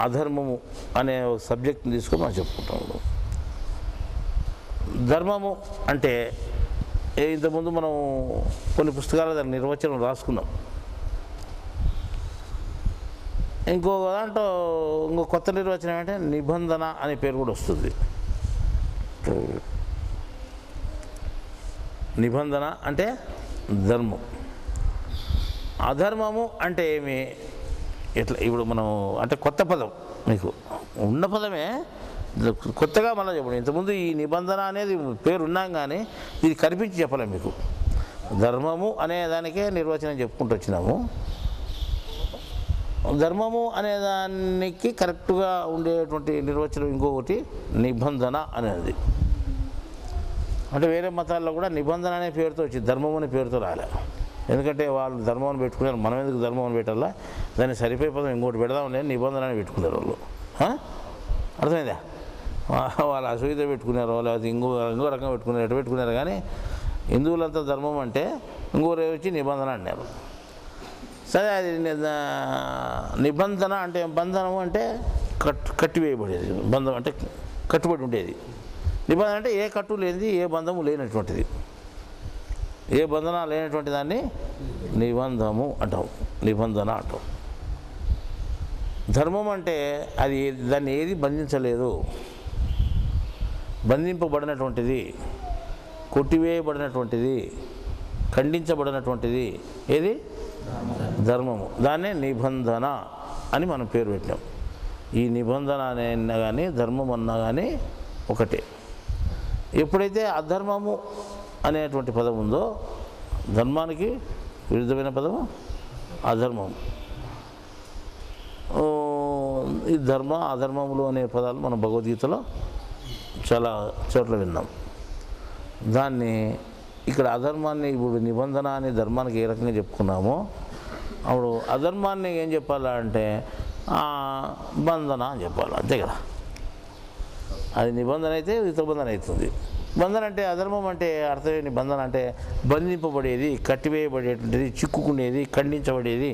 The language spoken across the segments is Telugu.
అధర్మము అనే సబ్జెక్ట్ని తీసుకొని మనం చెప్పుకుంటాము. ధర్మము అంటే ఇంతకుముందు మనం కొన్ని పుస్తకాలు దాని నిర్వచనం రాసుకున్నాం. ఇంకో దాంట్లో ఇంకో కొత్త నిర్వచనం అంటే నిబంధన అనే పేరు కూడా వస్తుంది. నిబంధన అంటే ధర్మం. అధర్మము అంటే ఏమి? ఇట్లా ఇప్పుడు మనం అంటే కొత్త పదం, మీకు ఉన్న పదమే కొత్తగా మళ్ళీ చెప్పండి. ఇంతకుముందు ఈ నిబంధన అనేది పేరు ఉన్నాం కానీ ఇది కనిపించి చెప్పలేం మీకు. ధర్మము అనే దానికే నిర్వచనం చెప్పుకుంటూ వచ్చినాము. ధర్మము అనే దానికి కరెక్ట్గా ఉండేటువంటి నిర్వచనం ఇంకొకటి నిబంధన అనేది. అంటే వేరే మతాల్లో కూడా నిబంధన అనే పేరుతో వచ్చింది, ధర్మం అనే పేరుతో రాలే. ఎందుకంటే వాళ్ళు ధర్మం పెట్టుకున్నారు, మనం ఎందుకు ధర్మం పెట్టాలా, దాన్ని సరిపోయే పదం ఇంకోటి పెడదామని నిబంధన అని పెట్టుకున్నారు వాళ్ళు. అర్థమైందా? వాళ్ళు అసూయతో పెట్టుకున్నారు, లేకపోతే ఇంకో రకంగా పెట్టుకున్నారు, ఎటు పెట్టుకున్నారు. కానీ హిందువులంతా ధర్మం అంటే ఇంకోరు వచ్చి నిబంధన అన్నారు. సరే, అది నిబంధన అంటే బంధనము అంటే కట్టివేయబడేది, బంధం అంటే కట్టుబడి ఉండేది. నిబంధన అంటే ఏ కట్టు లేనిది, ఏ బంధము లేనటువంటిది, ఏ బంధన లేనటువంటి దాన్ని నిబంధము అంటాం, నిబంధన అంటాం. ధర్మం అంటే అది దాన్ని ఏది బంధించలేదు, బంధింపబడినటువంటిది, కొట్టివేయబడినటువంటిది, ఖండించబడినటువంటిది ఏది? ధర్మము. దాన్నే నిబంధన అని మనం పేరు పెట్టాం. ఈ నిబంధన అన్నా కానీ ధర్మం అన్నా కానీ ఒకటే. ఎప్పుడైతే అధర్మము అనేటువంటి పదం ఉందో, ధర్మానికి విరుద్ధమైన పదము అధర్మం. ఈ ధర్మ అధర్మములు అనే పదాలు మనం భగవద్గీతలో చాలా చోట్ల విన్నాం. దాన్ని ఇక్కడ అధర్మాన్ని ఇప్పుడు నిబంధన అని ధర్మానికి ఏ రకంగా చెప్పుకున్నామో, అప్పుడు అధర్మాన్ని ఏం చెప్పాలా అంటే బంధన అని చెప్పాలి, అంతే కదా. అది నిబంధన అయితే ఇతర బంధన అవుతుంది. బంధన అంటే అధర్మం అంటే అర్థం ఏంటి? బంధన అంటే బంధింపబడేది, కట్టివేయబడేటువంటిది, చిక్కుకునేది, ఖండించబడేది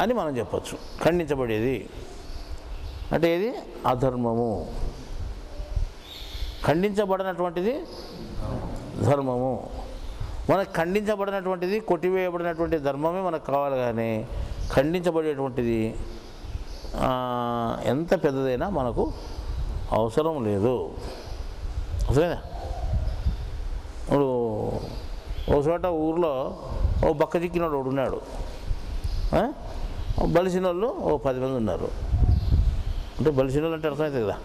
అని మనం చెప్పచ్చు. ఖండించబడేది అంటే ఏది? అధర్మము. ఖండించబడినటువంటిది ధర్మము. మనకు ఖండించబడినటువంటిది, కొట్టివేయబడినటువంటి ధర్మమే మనకు కావాలి. కానీ ఖండించబడేటువంటిది ఎంత పెద్దదైనా మనకు అవసరం లేదు. అసలేదా? ఇప్పుడు ఒక చోట ఊరిలో ఓ బక్క చిక్కినోడు ఒకడు ఉన్నాడు, బలిసిన వాళ్ళు ఓ 10 మంది ఉన్నారు. అంటే బలిసిన వాళ్ళు అంటే అర్థమవుతుంది కదా,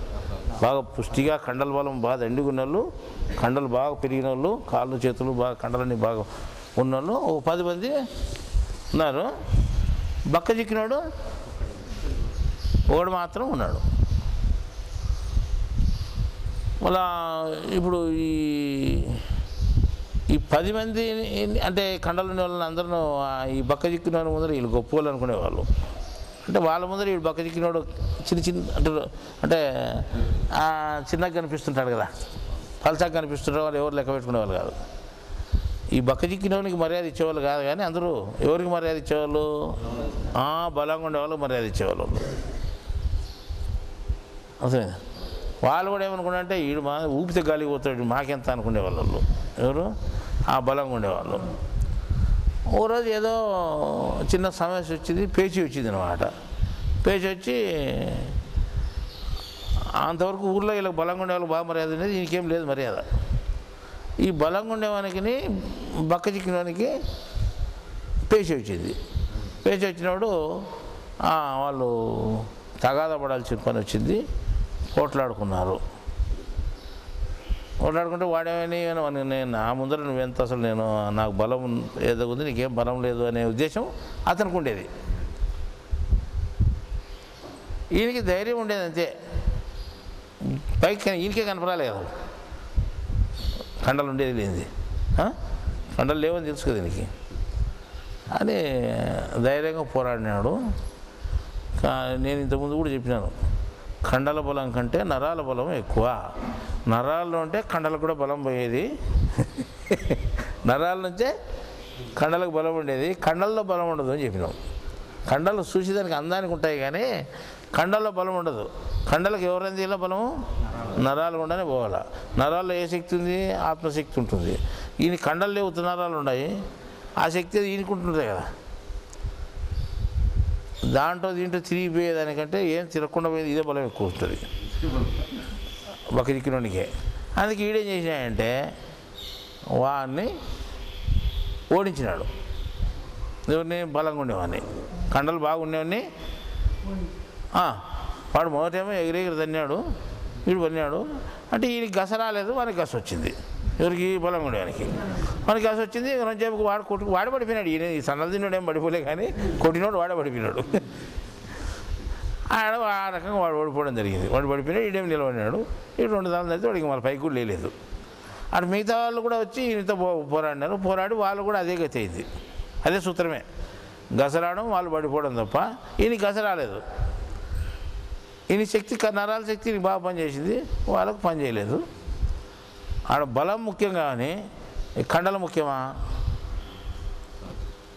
బాగా పుష్టిగా కండల బలం బాగా దండిగున్న వాళ్ళు, కండలు బాగా పెరిగిన వాళ్ళు, కాళ్ళు చేతులు బాగా కండలన్నీ బాగా ఉన్నోళ్ళు ఓ 10 మంది ఉన్నారు. బక్క చిక్కినోడు ఒకడు మాత్రం ఉన్నాడు. మళ్ళా ఇప్పుడు ఈ 10 మంది అంటే కండలున్న వాళ్ళని అందరూ ఈ బక్క చిక్కిన వాళ్ళ ముందర వీళ్ళు గొప్ప వాళ్ళు అనుకునేవాళ్ళు. అంటే వాళ్ళ ముందర వీడు బక్క చిక్కినోడు అంటే చిన్నగా కనిపిస్తుంటాడు కదా, పలసాగా కనిపిస్తుంటారు. వాళ్ళు ఎవరు లెక్క పెట్టుకునేవాళ్ళు కాదు. ఈ బక్క చిక్కినోనికి మర్యాద ఇచ్చేవాళ్ళు కాదు. కానీ అందరూ ఎవరికి మర్యాద ఇచ్చేవాళ్ళు? బలంగా ఉండేవాళ్ళు మర్యాద ఇచ్చేవాళ్ళు. అసలు వాళ్ళు కూడా ఏమనుకున్నారంటే వీడు ఊపితే గాలికి పోతాడు, మాకెంత అనుకునేవాళ్ళు. ఎవరు? బలంగా ఉండేవాళ్ళు. ఓ రోజు ఏదో చిన్న సమస్య వచ్చింది, పేచీ వచ్చింది అనమాట. పేచి వచ్చి అంతవరకు ఊళ్ళో వీళ్ళకి బలంగా ఉండేవాళ్ళు బాగా మర్యాద ఉండేది, ఈయనకేం లేదు మర్యాద. ఈ బలంగా ఉండేవానికి బక్క చిక్కినవానికి పేచి వచ్చింది. పేచి వచ్చినప్పుడు వాళ్ళు తగాదా పడాల్సిన పని వచ్చింది, పోట్లాడుకున్నారు. పోట్లాడుకుంటే వాడేమని నేను నా ముందర నువ్వెంత, అసలు నేను నాకు బలం ఏదో ఉంది, నీకేం బలం లేదు అనే ఉద్దేశం అతనికి ఉండేది. ఈయనకి ధైర్యం ఉండేది అంతే, పైకి ఈయనకే కనపరాలే కదా, కండలు ఉండేది లేనిది. కండలు లేవని తెలుసు కదా దీనికి అని ధైర్యంగా పోరాడినాడు. నేను ఇంతకుముందు కూడా చెప్పినాను, కండల బలం కంటే నరాల బలం ఎక్కువ. నరాల్లో ఉంటే కండలకు కూడా బలం పోయేది, నరాల నుంచే కండలకు బలం ఉండేది, కండల్లో బలం ఉండదు అని చెప్పినాం. కండలు చూసేదానికి అందానికి ఉంటాయి కానీ కండల్లో బలం ఉండదు. కండలకు ఎవరందిలో బలము? నరాలు ఉండనే పోవాలా. నరాల్లో ఏ శక్తి ఉంది? ఆత్మశక్తి ఉంటుంది. ఈయన కండలు లేవు, నరాలు ఉన్నాయి, ఆ శక్తి అది ఈయనకుంటుంటాయి కదా. దీంట్లో తిరిగిపోయేదానికంటే ఏం తిరగకుండా పోయేది ఇదే బలం ఎక్కువ ఉంటుంది ఒక దిక్కునోనికే. అందుకే ఈడేం చేసినాయంటే వాడిని ఓడించినాడు. ఎవరిని? బలంగా ఉండేవాడిని, కండలు బాగుండేవాడిని. వాడు మొదటేమో ఎగిరెగిరి తన్నాడు, వీడు పన్నాడు అంటే ఈయనకి గస రాలేదు, వానికి గస వచ్చింది. ఎవరికి? బలంగా ఉండేవానికి మనకి గస వచ్చింది. రెండుసేపుకి వాడు పడిపోయినాడు. ఈయన ఈ సన్నలు తిన్నాడు ఏం పడిపోలే కానీ కొట్టినోడు వాడే పడిపోయినాడు. ఆ రకంగా వాడు ఓడిపోవడం జరిగింది. వాడు పడిపోయినాడు, ఈడేమి నిలబడినాడు. ఈ 2 సార్లు అయితే వాడికి మన పైకి కూడా లేదు. అటు మిగతా వాళ్ళు కూడా వచ్చి ఈయనతో పోరాడినారు. పోరాడి వాళ్ళు కూడా అదే గతి అయింది. అదే సూత్రమే, గసరాడం, వాళ్ళు పడిపోవడం తప్ప ఈయన గస రాలేదు. ఈయన శక్తి, నరాల శక్తి బాగా పనిచేసింది, వాళ్ళకు పని చేయలేదు. ఆడ బలం ముఖ్యం కానీ కండలు ముఖ్యమా?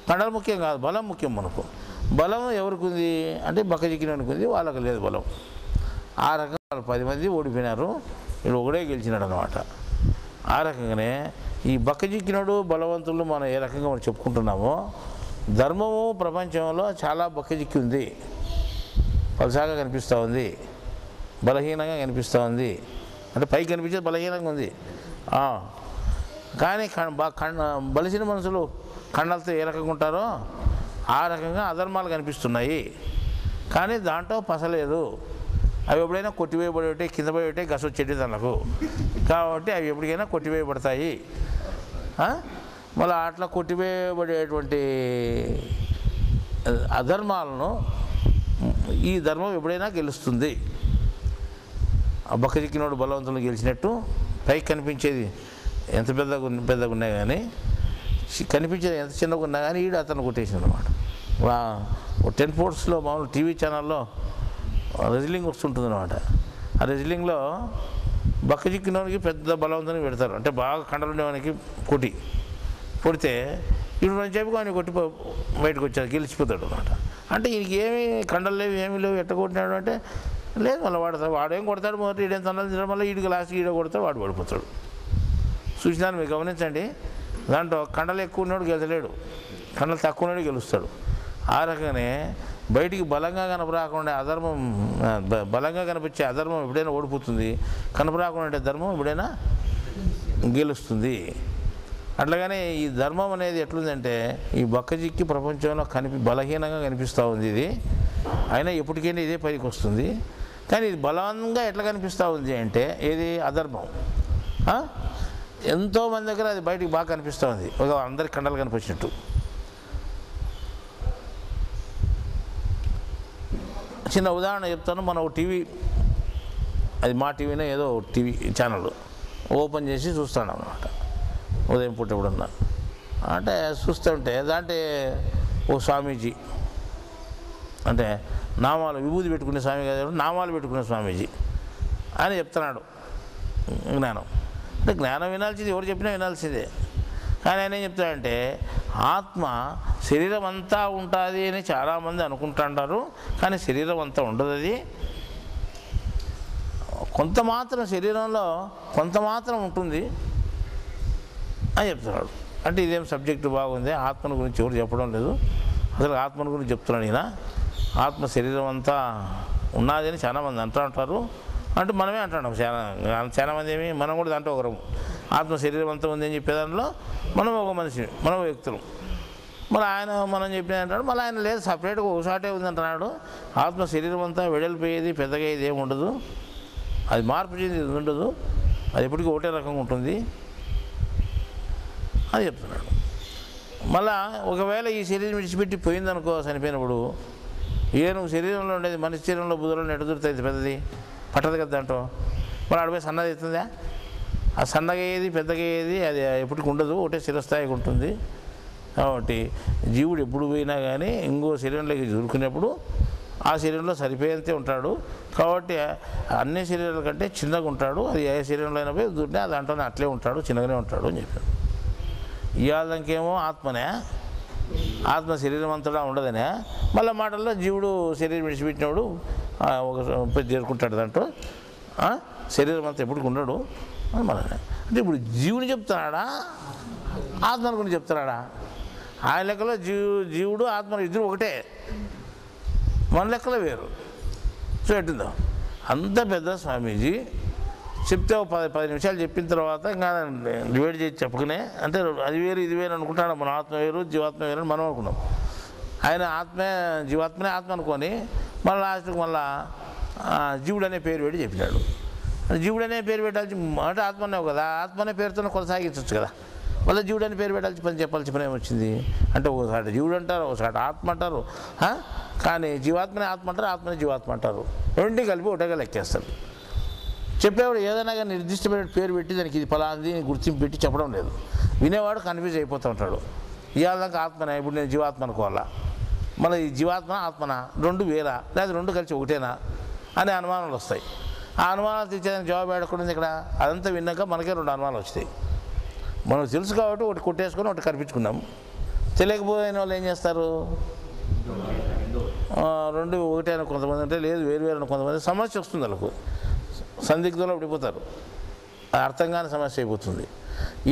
కండలు ముఖ్యం కాదు, బలం ముఖ్యం మనకు. బలం ఎవరికి ఉంది అంటే బక్కజిక్కినోనికి ఉంది, వాళ్ళకి లేదు బలం. ఆ రకంగా వాళ్ళు 10 మంది ఓడిపోయినారు, వీడు ఒకడే గెలిచినాడు అన్నమాట. ఆ రకంగానే ఈ బక్కజిక్కినోడు బలవంతులు మనం ఏ రకంగా మనం చెప్పుకుంటున్నామో, ధర్మము ప్రపంచంలో చాలా బక్కజిక్కి ఉంది, పలసాగా కనిపిస్తూ ఉంది, బలహీనంగా కనిపిస్తూ ఉంది. అంటే పైకి కనిపించేది బలహీనంగా ఉంది. కానీ బలిసిన మనుషులు కండలతో ఏ రకంగా ఉంటారో ఆ రకంగా అధర్మాలు కనిపిస్తున్నాయి. కానీ దాంట్లో పసలేదు. అవి ఎప్పుడైనా కొట్టివేయబడేటే, కింద పడేటే గస వచ్చేటి దానికి, కాబట్టి అవి ఎప్పటికైనా కొట్టివేయబడతాయి. మళ్ళీ అట్లా కొట్టివేయబడేటువంటి అధర్మాలను ఈ ధర్మం ఎప్పుడైనా గెలుస్తుంది. బక్కజిక్కినోడు బలవంతులు గెలిచినట్టు పైకి కనిపించేది ఎంత పెద్దగా ఉన్నాయి కానీ, కనిపించేది ఎంత చిన్నగా ఉన్నా కానీ ఈడు అతను కొట్టేసింది అన్నమాట. 10 పోర్ట్స్లో మామూలు టీవీ ఛానల్లో రెజ్లింగ్ వస్తుంటుంది అన్నమాట. ఆ రెజ్లింగ్లో బక్కజిక్కినోనికి పెద్ద బలవంతుని పెడతారు, అంటే బాగా కండలు ఉండేవానికి కొడితే ఇప్పుడు మనం చెప్పుకొని కొట్టి బయటకు వచ్చాడు, గెలిచిపోతాడు అన్నమాట. అంటే ఈయనకి ఏమి కండలు లేవు, ఏమీ లేవు, ఎట్ట కొట్టినాడు అంటే లేదు, మళ్ళీ వాడేం కొడతాడు, మొదటి ఈడేం తన్నలు తినడం వల్ల ఈడికి లాస్ట్కి ఈడ కొడతాడు, వాడు పడిపోతాడు. చూసినాను, మీరు గమనించండి. దాంట్లో కండలు ఎక్కువ ఉన్నాడు గెలచలేడు, కండలు తక్కువ ఉన్నాడు గెలుస్తాడు. ఆ రకంగానే బయటికి బలంగా కనపరాకుండా అధర్మం, బలంగా కనిపించే అధర్మం ఎప్పుడైనా ఓడిపోతుంది, కనపరాకుండా ధర్మం ఎప్పుడైనా గెలుస్తుంది. అట్లాగనే ఈ ధర్మం అనేది ఎట్లుందంటే ఈ బక్కజిక్కి ప్రపంచంలో బలహీనంగా కనిపిస్తూ ఉంది. ఇది అయినా ఎప్పటికైనా ఇదే పైకి వస్తుంది. కానీ ఇది బలంగా ఎట్లా కనిపిస్తూ ఉంది అంటే ఏది? అధర్మం. ఎంతోమంది దగ్గర అది బయటికి బాగా కనిపిస్తూ ఉంది, ఒక అందరికి కండలు కనిపించినట్టు. చిన్న ఉదాహరణ చెప్తాను. మనం టీవీ, అది మా టీవీనే ఏదో టీవీ ఛానల్ ఓపెన్ చేసి చూస్తాను అన్నమాట. ఉదయం పూట ఎప్పుడన్నా అంటే చూస్తుంటే దాంట్లో ఓ స్వామీజీ, అంటే నామాలు విభూతి పెట్టుకునే స్వామి కాదు, నామాలు పెట్టుకునే స్వామీజీ అని చెప్తున్నాడు జ్ఞానం. అంటే జ్ఞానం వినాల్సింది, ఎవరు చెప్పినా వినాల్సిందే. కానీ ఆయన ఏం చెప్తాడంటే ఆత్మ శరీరం అంతా ఉంటుంది అని చాలామంది అనుకుంటుంటారు, కానీ శరీరం అంతా ఉండదు. అది కొంత మాత్రం, శరీరంలో కొంత మాత్రం ఉంటుంది అని చెప్తున్నాడు. అంటే ఇదేం సబ్జెక్టు బాగుంది, ఆత్మను గురించి ఎవరు చెప్పడం లేదు, అసలు ఆత్మను గురించి చెప్తున్నాడు ఈయన. ఆత్మ శరీరం అంతా ఉన్నది అని చాలామంది అంటూ ఉంటారు. అంటే మనమే అంటున్నాం, చాలామంది ఏమి, మనం కూడా దాంట్లో ఒకరము. ఆత్మ శరీరం అంతా ఉంది అని చెప్పే దాంట్లో మనం ఒక మనిషి, మనం వ్యక్తులు. మళ్ళీ ఆయన మనం చెప్పిన అంటాడు, మళ్ళీ ఆయన లేదు సపరేట్గా ఒకసాటే ఉంది అంటున్నాడు. ఆత్మ శరీరం అంతా వెడల్పోయేది, పెద్దగా ఇది ఏమి ఉండదు, అది మార్పు చెంది ఉండదు, అది ఎప్పటికీ ఒకటే రకంగా ఉంటుంది అని చెప్తున్నాడు. మళ్ళా ఒకవేళ ఈ శరీరం విడిచిపెట్టి పోయిందనుకో, చనిపోయినప్పుడు నువ్వు శరీరంలో ఉండేది మనిషి శరీరంలో బుధంలో ఎటు దొరుకుతుంది, పెద్దది పట్టదు కదా దాంట్లో. మరి ఆడిపోయి సన్నది అవుతుందా? ఆ సన్నగా అయ్యేది పెద్దగా అయ్యేది అది ఎప్పటికి ఉండదు, ఒకటే చిరస్థాయిగా ఉంటుంది. కాబట్టి జీవుడు ఎప్పుడు పోయినా కానీ ఇంకో శరీరంలోకి దొరుకునేప్పుడు ఆ శరీరంలో సరిపోయేంతే ఉంటాడు. కాబట్టి అన్ని శరీరాల కంటే చిన్నగా ఉంటాడు. అది ఏ శరీరంలో అయినా పోయి దూరినా దాంట్లోనే అట్లే ఉంటాడు, చిన్నగానే ఉంటాడు అని చెప్పాడు. ఇవాళకేమో ఆత్మనే, ఆత్మ శరీరం అంతటా ఉండదనే, మళ్ళీ మాటల్లో జీవుడు శరీరం విడిచిపెట్టినప్పుడు ఒక చేరుకుంటాడు దాంట్లో, శరీరం అంతా ఎప్పటికి ఉండడు అని మన. అంటే ఇప్పుడు జీవుని చెప్తున్నాడా ఆత్మను గురించి చెప్తున్నాడా? ఆయన లెక్కలో జీవుడు ఆత్మ ఇద్దరు ఒకటే, మన లెక్కలో వేరు. సో ఎట్టుందో అంత పెద్ద స్వామీజీ చెప్తే ఒక 10 నిమిషాలు చెప్పిన తర్వాత ఇంకా డివైడ్ చేసి చెప్పుకునే, అంటే అది వేరు ఇది వేరు అనుకుంటాడు. మన ఆత్మ వేరు జీవాత్మ వేరు అని మనం అనుకున్నాం. ఆయన ఆత్మే జీవాత్మనే ఆత్మ అనుకొని మళ్ళీ లాస్ట్కి మళ్ళా జీవుడు అనే పేరు పెట్టి చెప్పినాడు. జీవుడు అనే పేరు పెట్టాల్సి అంటే ఆత్మనే కదా, ఆత్మనే పేరుతో కొనసాగించవచ్చు కదా. మళ్ళీ జీవుడు అనే పేరు పెట్టాల్సి పని చెప్పాల్సి పని ఏమొచ్చింది అంటే, ఒకసారి జీవుడు అంటారు, ఒకసారి ఆత్మ అంటారు. కానీ జీవాత్మనే ఆత్మ అంటారు, ఆత్మనే జీవాత్మ అంటారు. రెండింటిని కలిపి ఒకటేగా లెక్కేస్తారు. చెప్పేవాడు ఏదైనా కానీ నిర్దిష్టమైన పేరు పెట్టి దానికి ఇది ఫలాంది గుర్తింపు పెట్టి చెప్పడం లేదు. వినేవాడు కన్ఫ్యూజ్ అయిపోతూ ఉంటాడు. ఇవాళ దాకా ఆత్మనే, ఇప్పుడు నేను జీవాత్మ అనుకోవాలా, మళ్ళీ ఈ జీవాత్మ ఆత్మనా రెండు వేరా లేదా రెండు కలిసి ఒకటేనా అనే అనుమానాలు వస్తాయి. ఆ అనుమానాలు తెచ్చేదానికి జవాబు ఎక్కడుంది ఇక్కడ? అదంతా విన్నాక మనకే 2 అనుమానాలు వస్తాయి. మనకు తెలుసు కాబట్టి ఒకటి కొట్టేసుకొని ఒకటి కనిపించుకున్నాం. తెలియకపోయిన వాళ్ళు ఏం చేస్తారు? రెండు ఒకటే అని కొంతమంది అంటే, లేదు వేరు వేరు అని కొంతమంది. సమస్య వస్తుంది వాళ్ళకు, సందిగ్ధంలో పడిపోతారు, అర్థం కాని సమస్య అయిపోతుంది.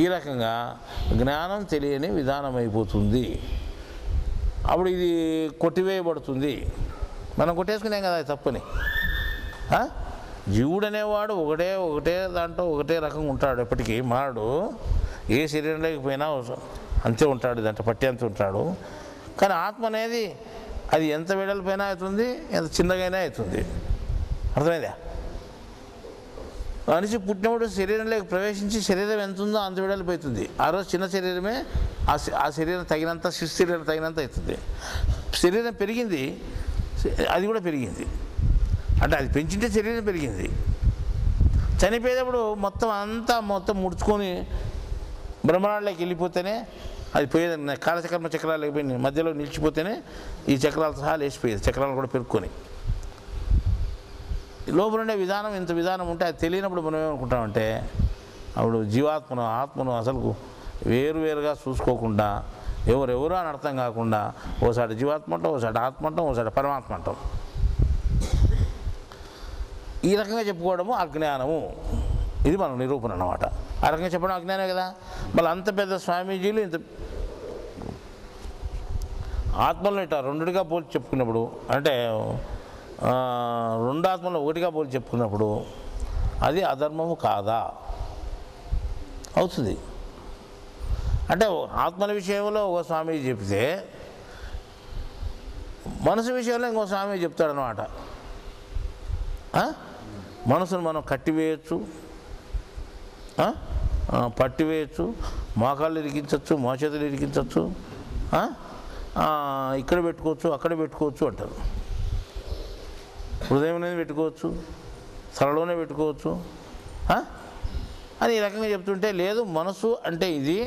ఈ రకంగా జ్ఞానం తెలియని విధానం అయిపోతుంది. అప్పుడు ఇది కొట్టివేయబడుతుంది. మనం కొట్టేసుకునేం కదా అది తప్పని. జీవుడు అనేవాడు ఒకటే దాంట్లో ఒకటే రకంగా ఉంటాడు, ఎప్పటికీ మాడు. ఏ శరీరంలోకి పోయినా అంతే ఉంటాడు, దాంట్లో పట్టి అంతే ఉంటాడు. కానీ ఆత్మ అనేది అది ఎంత వెడల్పైనా అవుతుంది, ఎంత చిన్నగైనా అవుతుంది. అర్థమైందా? మనిషి పుట్టినప్పుడు శరీరంలోకి ప్రవేశించి శరీరం ఎంత ఉందో అంత వెడల్పోతుంది. ఆ రోజు చిన్న శరీరమే ఆ శరీరం తగినంత, శరీరం తగినంత అవుతుంది. శరీరం పెరిగింది, అది కూడా పెరిగింది. అంటే అది పెంచింటే శరీరం పెరిగింది. చనిపోయేటప్పుడు మొత్తం ముడుచుకొని బ్రహ్మాండంలోకి వెళ్ళిపోతేనే అది పోయేది. కాలచక్రమ చక్రాలు అయిపోయినాయి, మధ్యలో నిలిచిపోతేనే ఈ చక్రాలతో సహా లేచిపోయేది, చక్రాలు కూడా పెరుక్కొని. లోపల ఉండే విధానం ఇంత విధానం ఉంటే అది తెలియనప్పుడు మనం ఏమనుకుంటామంటే, అప్పుడు ఆత్మను అసలు వేరువేరుగా చూసుకోకుండా ఎవరెవరో అని అర్థం కాకుండా ఓసారి జీవాత్మ అంటాం, ఓసారి ఆత్మ అంటాం, ఓసారి పరమాత్మ అంటాం. ఈ రకంగా చెప్పుకోవడము అజ్ఞానము. ఇది మన నిరూపణ అన్నమాట. ఆ రకంగా చెప్పడం అజ్ఞానమే కదా. మళ్ళీ అంత పెద్ద స్వామీజీలు ఇంత ఆత్మలను ఇట్లా రెండుగా పోల్చి చెప్పుకున్నప్పుడు, అంటే 2 ఆత్మలను ఒకటిగా పోల్చి చెప్పుకున్నప్పుడు అది అధర్మము కాదా? అవుతుంది. అంటే ఆత్మల విషయంలో ఒక స్వామీజీ చెప్తే మనసు విషయంలో ఇంకో స్వామీజీ చెప్తాడనమాట. మనసును మనం కట్టివేయచ్చు, పట్టివేయచ్చు, మోకాళ్ళు ఇరికించవచ్చు, మోచేతులు ఇరికించవచ్చు, ఇక్కడ పెట్టుకోవచ్చు, అక్కడ పెట్టుకోవచ్చు అంటారు. హృదయం అనేది పెట్టుకోవచ్చు, తలలోనే పెట్టుకోవచ్చు అని ఈ రకంగా చెప్తుంటే, లేదు మనసు అంటే ఇది,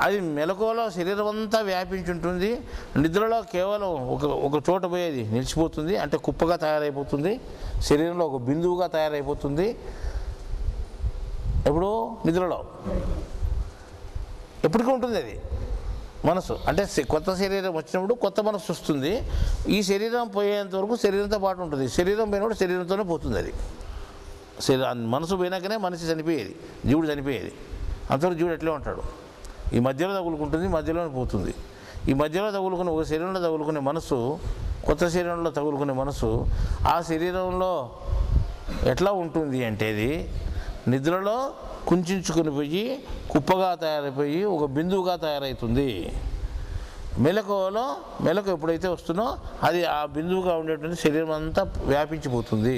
అది మెలకువలో శరీరం అంతా వ్యాపించి ఉంటుంది, నిద్రలో కేవలం ఒక చోట పోయేది నిలిచిపోతుంది, అంటే కుప్పగా తయారైపోతుంది, శరీరంలో ఒక బిందువుగా తయారైపోతుంది. ఎప్పుడు నిద్రలో ఎప్పటికీ ఉంటుంది అది మనసు. అంటే కొత్త శరీరం వచ్చినప్పుడు కొత్త మనసు వస్తుంది. ఈ శరీరం పోయేంత వరకు శరీరంతో పాటు ఉంటుంది, శరీరం పోయినప్పుడు శరీరంతోనే పోతుంది. అది మనసు పోయినాకనే మనిషి చనిపోయేది, జీవుడు చనిపోయేది. అంతవరకు జీవుడు ఎట్లే ఉంటాడు, ఈ మధ్యలో తగులుకుంటుంది, మధ్యలోనే పోతుంది. ఈ మధ్యలో తగులుకునే ఒక శరీరంలో తగులుకునే మనసు, కొత్త శరీరంలో తగులుకునే మనసు ఆ శరీరంలో ఎట్లా ఉంటుంది అంటే, అది నిద్రలో కుంచుకొని పోయి కుప్పగా తయారైపోయి ఒక బిందువుగా తయారవుతుంది. మెలకు ఎప్పుడైతే వస్తుందో అది ఆ బిందువుగా ఉండేటువంటి శరీరం అంతా వ్యాపించిపోతుంది.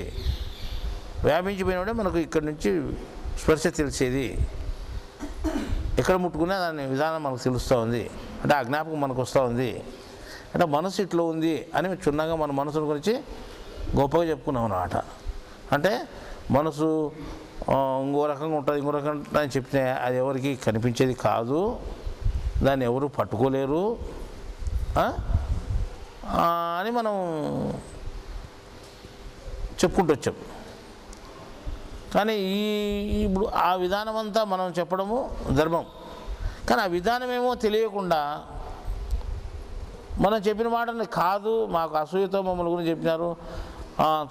వ్యాపించిపోయినప్పుడే మనకు ఇక్కడి నుంచి స్పర్శ తెలిసేది, ఎక్కడ ముట్టుకున్నా దాని విధానం మనకు తెలుస్తూ ఉంది. అంటే ఆ జ్ఞాపకం మనకు వస్తూ ఉంది. అంటే మనసు ఇట్లా ఉంది అని క్షుణ్ణంగా మన మనసుని గురించి గొప్పగా చెప్పుకున్నాం అన్నమాట. అంటే మనసు ఇంకో రకంగా ఉంటుంది, ఇంకో రకంగా అని చెప్తే అది ఎవరికి కనిపించేది కాదు, దాన్ని ఎవరు పట్టుకోలేరు అని మనం చెప్పుకుంటూ వచ్చాం. కానీ ఇప్పుడు ఆ విధానం అంతా మనం చెప్పడము ధర్మం. కానీ ఆ విధానమేమో తెలియకుండా మనం చెప్పిన మాటని కాదు, మాకు అసూయతో మమ్మల్ని గురించి చెప్పినారు,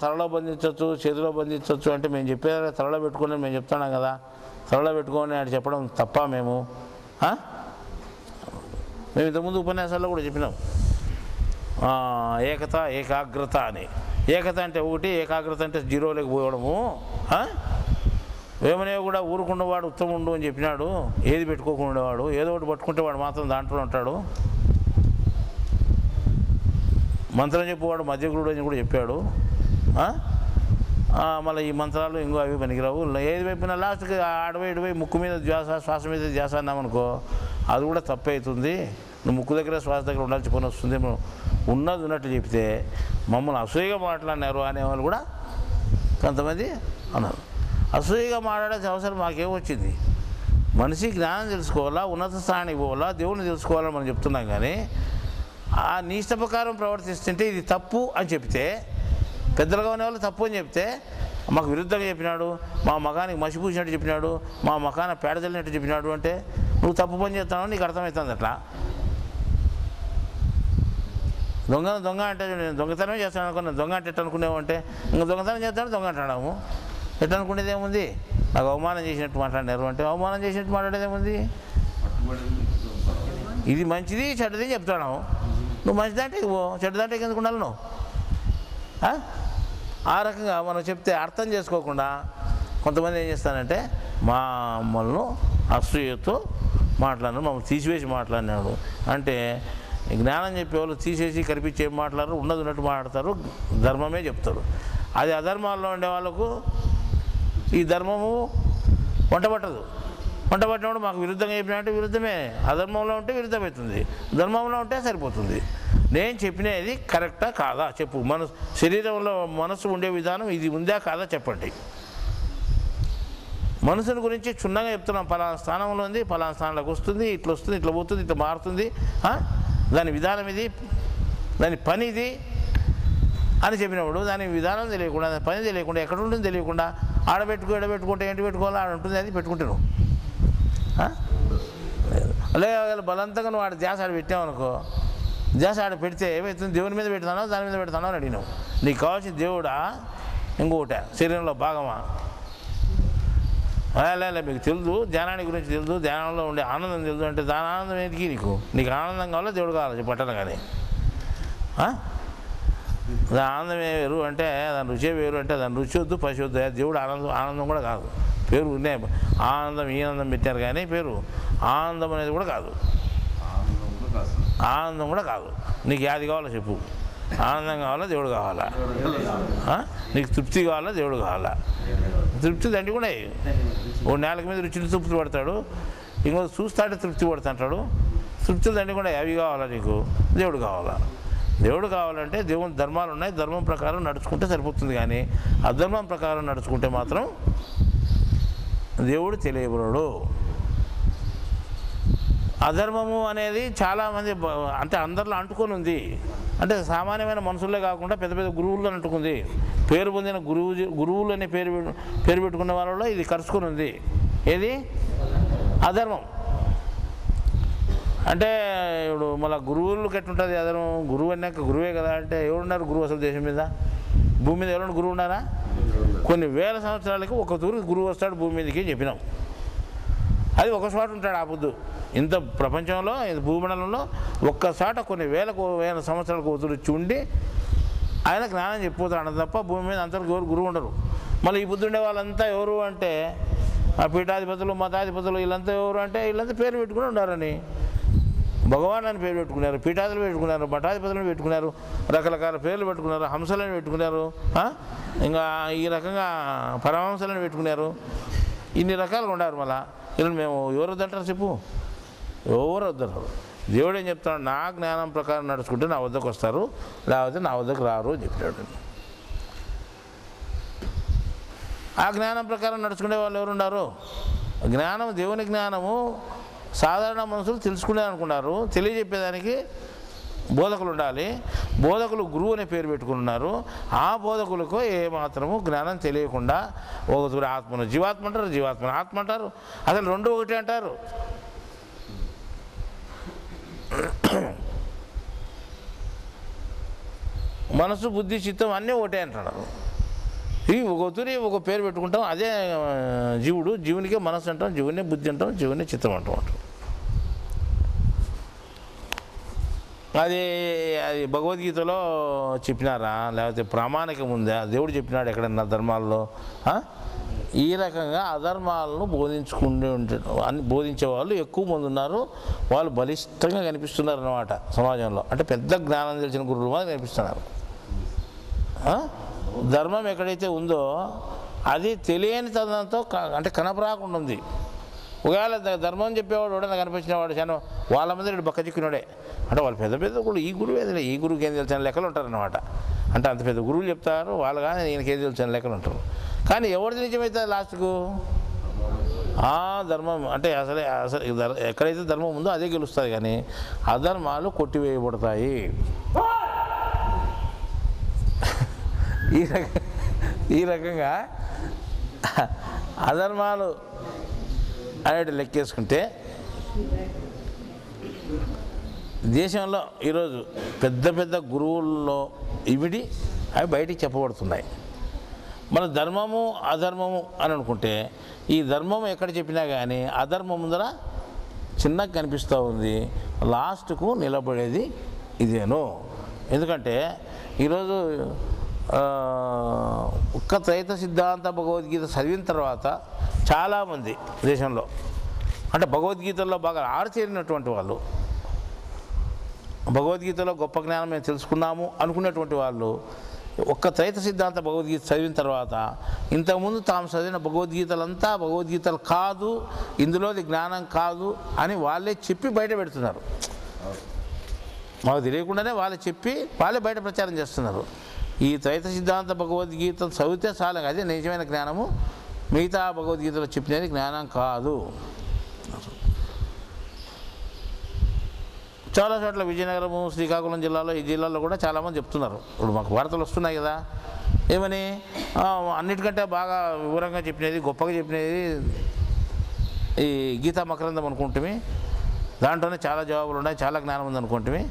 తలలో బంధించవచ్చు, చేతిలో బంధించవచ్చు అంటే మేము చెప్పేది తలలో పెట్టుకొని మేము చెప్తున్నాం కదా, తలలో పెట్టుకొని అని చెప్పడం తప్ప మేము ఇంతకుముందు ఉపన్యాసాల్లో కూడా చెప్పినాం. ఏకత ఏకాగ్రత అని. ఏకత అంటే ఒకటి, ఏకాగ్రత అంటే జీరోలోకి పోవడము. వేమనేవి కూడా ఊరుకున్నవాడు ఉత్తముండు అని చెప్పినాడు. ఏది పెట్టుకోకుండా ఉండేవాడు, ఏదో ఒకటి పట్టుకుంటే వాడు మాత్రం దాంట్లో ఉంటాడు. మంత్రం చెప్పేవాడు మధ్యగురుడు అని కూడా చెప్పాడు. మళ్ళీ ఈ మంత్రాలు ఇంకో అవి పనికిరావు. ఏది వైపున లాస్ట్కి ఆడవై ముక్కు మీద శ్వాస మీద ధ్యాస అన్నామనుకో అది కూడా తప్పే అవుతుంది. నువ్వు ముక్కు దగ్గర శ్వాస దగ్గర ఉండాల్సి పని వస్తుంది. ఉన్నది ఉన్నట్టు చెప్తే మమ్మల్ని అసూయగా మాట్లాడినారు అనేవాళ్ళు కూడా కొంతమంది అన్నారు. అసూయగా మాట్లాడాల్సిన అవసరం మాకేమొచ్చింది? మనిషి జ్ఞానం తెలుసుకోవాలా, ఉన్నత స్థానానికి పోవాలా, దేవుడిని తెలుసుకోవాలని మనం చెప్తున్నాం. కానీ ఆ నీ ఇష్ట ప్రకారం ప్రవర్తిస్తుంటే ఇది తప్పు అని చెప్తే, పెద్దలుగా ఉన్నవాళ్ళు తప్పు అని చెప్తే మాకు విరుద్ధంగా చెప్పినాడు, మా మగానికి మసిపూసినట్టు చెప్పినాడు, మా మకాన పేడ చల్లినట్టు చెప్పినాడు అంటే నువ్వు తప్పు పని చేస్తున్నావు నీకు అర్థమవుతుంది. అట్లా దొంగ అంటే నేను దొంగతనం చేస్తాను అనుకున్నాను. దొంగ అంటే ఎట్ట అనుకునేవు అంటే ఇంకా దొంగతనం చేస్తాను దొంగ అంటున్నాము. ఎట్ట అనుకునేది ఏముంది? నాకు అవమానం చేసినట్టు మాట్లాడినారు అంటే అవమానం చేసినట్టు మాట్లాడేది ఏముంది? ఇది మంచిది చెడ్డది చెప్తాను. నువ్వు మంచిదంటే పో, చెడ్డదంటే ఎందుకు ఉండాలి నువ్వు? ఆ రకంగా మనం చెప్తే అర్థం చేసుకోకుండా కొంతమంది ఏం చేస్తానంటే మమ్మల్ని అసూయతో మాట్లాడినాడు, మమ్మల్ని తీసివేసి మాట్లాడినాడు అంటే జ్ఞానం చెప్పేవాళ్ళు తీసేసి కనిపించి ఏం మాట్లాడరు, ఉన్నది ఉన్నట్టు మాట్లాడతారు, ధర్మమే చెప్తారు. అది అధర్మాల్లో ఉండే వాళ్ళకు ఈ ధర్మము వంటపట్టదు. వంటపట్టినప్పుడు మాకు విరుద్ధంగా చెప్పినట్టు విరుద్ధమే. అధర్మంలో ఉంటే విరుద్ధమవుతుంది, ధర్మంలో ఉంటే సరిపోతుంది. నేను చెప్పినది కరెక్టా కాదా చెప్పు. శరీరంలో మనసు ఉండే విధానం ఇది ఉందా కాదా చెప్పండి. మనసుని గురించి క్షుణ్ణంగా చెప్తున్నాం. పలానా స్థానంలో ఉంది, పలానా స్థానంలోకి వస్తుంది, ఇట్లా వస్తుంది, ఇట్లా పోతుంది, ఇట్లా మారుతుంది, దాని విధానం ఇది, దాని పని ఇది అని చెప్పినప్పుడు దాని విధానం తెలియకుండా, దాని పని తెలియకుండా, ఎక్కడ ఉంటుంది తెలియకుండా ఎడబెట్టుకుంటే ఏంటి పెట్టుకోవాలో ఆడ ఉంటుంది, అది పెట్టుకుంటాను. అలాగే బలవంతంగా నువ్వు ఆడ ధ్యాస ఆడ పెట్టావనుకో, ధ్యాస ఆడ పెడితే ఏమవుతుంది? దేవుని మీద పెడతానో దాని మీద పెడతానో అని అడిగినావు. నీకు కావాల్సిన దేవుడా ఇంకోట శరీరంలో భాగమా? అలా మీకు తెలుసు, ధ్యానాన్ని గురించి తెలుసు, ధ్యానంలో ఉండే ఆనందం తెలుసు అంటే దాని ఆనందం ఏంటికి? నీకు ఆనందం కావాలో దేవుడు కావాలో చెప్పట్టను. కానీ దాని ఆనందమే వేరు అంటే దాని రుచే వేరు అంటే దాని రుచి వద్దు, పసి వద్దు. దేవుడు ఆనందం కూడా కాదు. పేరు ఉన్నాయి ఆనందం, ఈ ఆనందం పెట్టారు కానీ పేరు ఆనందం అనేది కూడా కాదు, ఆనందం కూడా కాదు. నీకు యాది కావాలో చెప్పు. ఆనందం కావాలా దేవుడు కావాలా? నీకు తృప్తి కావాలా దేవుడు కావాలా? తృప్తి దండి కూడా ఓ నేలకి మీద రుచిని తృప్తి పడతాడు, ఇంకో చూస్తాడే తృప్తి పడుతుంటాడు. తృప్తులు దండి కూడా అవి కావాలా నీకు? దేవుడు కావాలా? దేవుడు కావాలంటే దేవుని ధర్మాలు ఉన్నాయి, ధర్మం ప్రకారం నడుచుకుంటే సరిపోతుంది. కానీ అధర్మం ప్రకారం నడుచుకుంటే మాత్రం దేవుడు తెలియబడడు. అధర్మము అనేది చాలామంది అంటే అందరిలో అంటుకొని ఉంది. అంటే సామాన్యమైన మనుషులే కాకుండా పెద్ద పెద్ద గురువుల్లో అంటుకుంది. పేరు పొందిన గురువులు అనే పేరు పెట్టుకున్న వాళ్ళలో ఇది కరుచుకొని ఉంది. ఏది? అధర్మం. అంటే ఇప్పుడు మళ్ళీ గురువులకు ఎట్లుంటుంది అధర్మం? గురువు అన్నాక గురువే కదా అంటే ఎవరున్నారు గురువు అసలు దేశం మీద? భూమి మీద ఎవరైనా గురువు ఉన్నారా? కొన్ని వేల సంవత్సరాలకి ఒక తూరు గురువు వస్తాడు భూమి మీదకి చెప్పినాం. అది ఒక చోట ఉంటాడు ఆ బుద్ధు. ఇంత ప్రపంచంలో ఇంత భూమండలంలో ఒక్కసాట కొన్ని వేల సంవత్సరాలకు వచ్చి ఉండి ఆయన జ్ఞానం చెప్పిపోతాడు తప్ప భూమి మీద అంతకు ఎవరు గురువు ఉండరు. మళ్ళీ ఈ బుద్ధి ఉండే వాళ్ళంతా ఎవరు అంటే ఆ పీఠాధిపతులు, మతాధిపతులు వీళ్ళంతా ఎవరు అంటే వీళ్ళంతా పేరు పెట్టుకుని ఉండారని. భగవాన్ అని పేరు పెట్టుకున్నారు, పీఠాదులు పెట్టుకున్నారు, మఠాధిపతులను పెట్టుకున్నారు, రకరకాల పేర్లు పెట్టుకున్నారు, హంసలను పెట్టుకున్నారు, ఇంకా ఈ రకంగా పరమహంసలను పెట్టుకున్నారు. ఇన్ని రకాలుగా ఉన్నారు. మళ్ళీ వీళ్ళు మేము ఎవరు వద్దంటారు చెప్పు? ఎవరు వద్దరు? దేవుడు ఏం చెప్తాడు? నా జ్ఞానం ప్రకారం నడుచుకుంటే నా వద్దకు వస్తారు, లేకపోతే నా వద్దకు రారు అని చెప్పాడు. ఆ జ్ఞానం ప్రకారం నడుచుకునే వాళ్ళు ఎవరు ఉన్నారు? జ్ఞానం, దేవుని జ్ఞానము సాధారణ మనుషులు తెలుసుకునే అనుకున్నారు. తెలియజెప్పేదానికి బోధకులు ఉండాలి. బోధకులు గురువు అనే పేరు పెట్టుకున్నారు. ఆ బోధకులకు ఏమాత్రము జ్ఞానం తెలియకుండా ఒక ఆత్మను జీవాత్మ అంటారు, జీవాత్మను ఆత్మ అంటారు. అసలు రెండు ఒకటి అంటారు. మనసు బుద్ధి చిత్తం అన్నీ ఒకటే అంటున్నారు. ఇవి ఒకరి ఒక పేరు పెట్టుకుంటాం. అదే జీవుడు, జీవునికే మనసు అంటాం, జీవునే బుద్ధి అంటాం, జీవునే చిత్తం అంటాం. అది భగవద్గీతలో చెప్పినారా, లేకపోతే ప్రామాణికం ఉందా, దేవుడు చెప్పినాడు ఎక్కడన్నా ధర్మాల్లో? ఈ రకంగా అధర్మాలను బోధించే వాళ్ళు ఎక్కువ మంది ఉన్నారు. వాళ్ళు బలిష్టంగా కనిపిస్తున్నారు అన్నమాట సమాజంలో. అంటే పెద్ద జ్ఞానం తెలిసిన గురువులు మాత్రం కనిపిస్తున్నారు. ధర్మం ఎక్కడైతే ఉందో అది తెలియని తనంతో అంటే కనపరాకుండా ఉంది. ఒకవేళ ధర్మం చెప్పేవాడు ఎవడన్నా కనిపించినవాడు చాలా వాళ్ళ మీద బక్క చిక్కినాడే అంటే వాళ్ళు పెద్ద పెద్ద గురువు. ఈ గురువు ఏది, ఈ గురువుకి ఏం తెలిసిన లెక్కలు ఉంటారన్నమాట. అంటే అంత పెద్ద గురువులు చెప్తారు, వాళ్ళు కానీ ఈయనకేం తెలిసిన లెక్కలు ఉంటారు. కానీ ఎవరిది నిజమైతే లాస్ట్కు ధర్మం అంటే అసలు ఎక్కడైతే ధర్మం ఉందో అదే గెలుస్తుంది. కానీ అధర్మాలు కొట్టివేయబడతాయి. ఈ రకంగా అధర్మాలు అనేటి లెక్కేసుకుంటే దేశంలో ఈరోజు పెద్ద పెద్ద గురువుల్లో ఇవిడి అవి బయటికి చెప్పబడుతున్నాయి. మన ధర్మము అధర్మము అని అనుకుంటే ఈ ధర్మం ఎక్కడ చెప్పినా కానీ అధర్మం ముందర చిన్నగా కనిపిస్తూ ఉంది. లాస్ట్కు నిలబడేది ఇదేను. ఎందుకంటే ఈరోజు ఒక్క త్రైత సిద్ధాంత భగవద్గీత చదివిన తర్వాత చాలామంది దేశంలో అంటే భగవద్గీతల్లో బాగా ఆరితేరినటువంటి వాళ్ళు, భగవద్గీతలో గొప్ప జ్ఞానం మేము తెలుసుకున్నాము అనుకునేటువంటి వాళ్ళు ఒక్క త్రైత సిద్ధాంత భగవద్గీత చదివిన తర్వాత ఇంతకుముందు తాము చదివిన భగవద్గీతలంతా భగవద్గీతలు కాదు, ఇందులోది జ్ఞానం కాదు అని వాళ్ళే చెప్పి బయట పెడుతున్నారు. మాకు తెలియకుండానే వాళ్ళు చెప్పి వాళ్ళే బయట ప్రచారం చేస్తున్నారు. ఈ త్రైత సిద్ధాంత భగవద్గీత చదివితే చాలు, అదే నిజమైన జ్ఞానము, మిగతా భగవద్గీతలో చెప్పినది జ్ఞానం కాదు. చాలా చోట్ల విజయనగరము, శ్రీకాకుళం జిల్లాలో, ఈ జిల్లాలో కూడా చాలామంది చెప్తున్నారు. ఇప్పుడు మాకు వార్తలు వస్తున్నాయి కదా, ఏమని అన్నిటికంటే బాగా వివరంగా చెప్పినది, గొప్పగా చెప్పినది ఈ గీతా మకరందం అనుకుంటుమి. దాంట్లోనే చాలా జవాబులు ఉన్నాయి, చాలా జ్ఞానం ఉంది అనుకుంటుమి.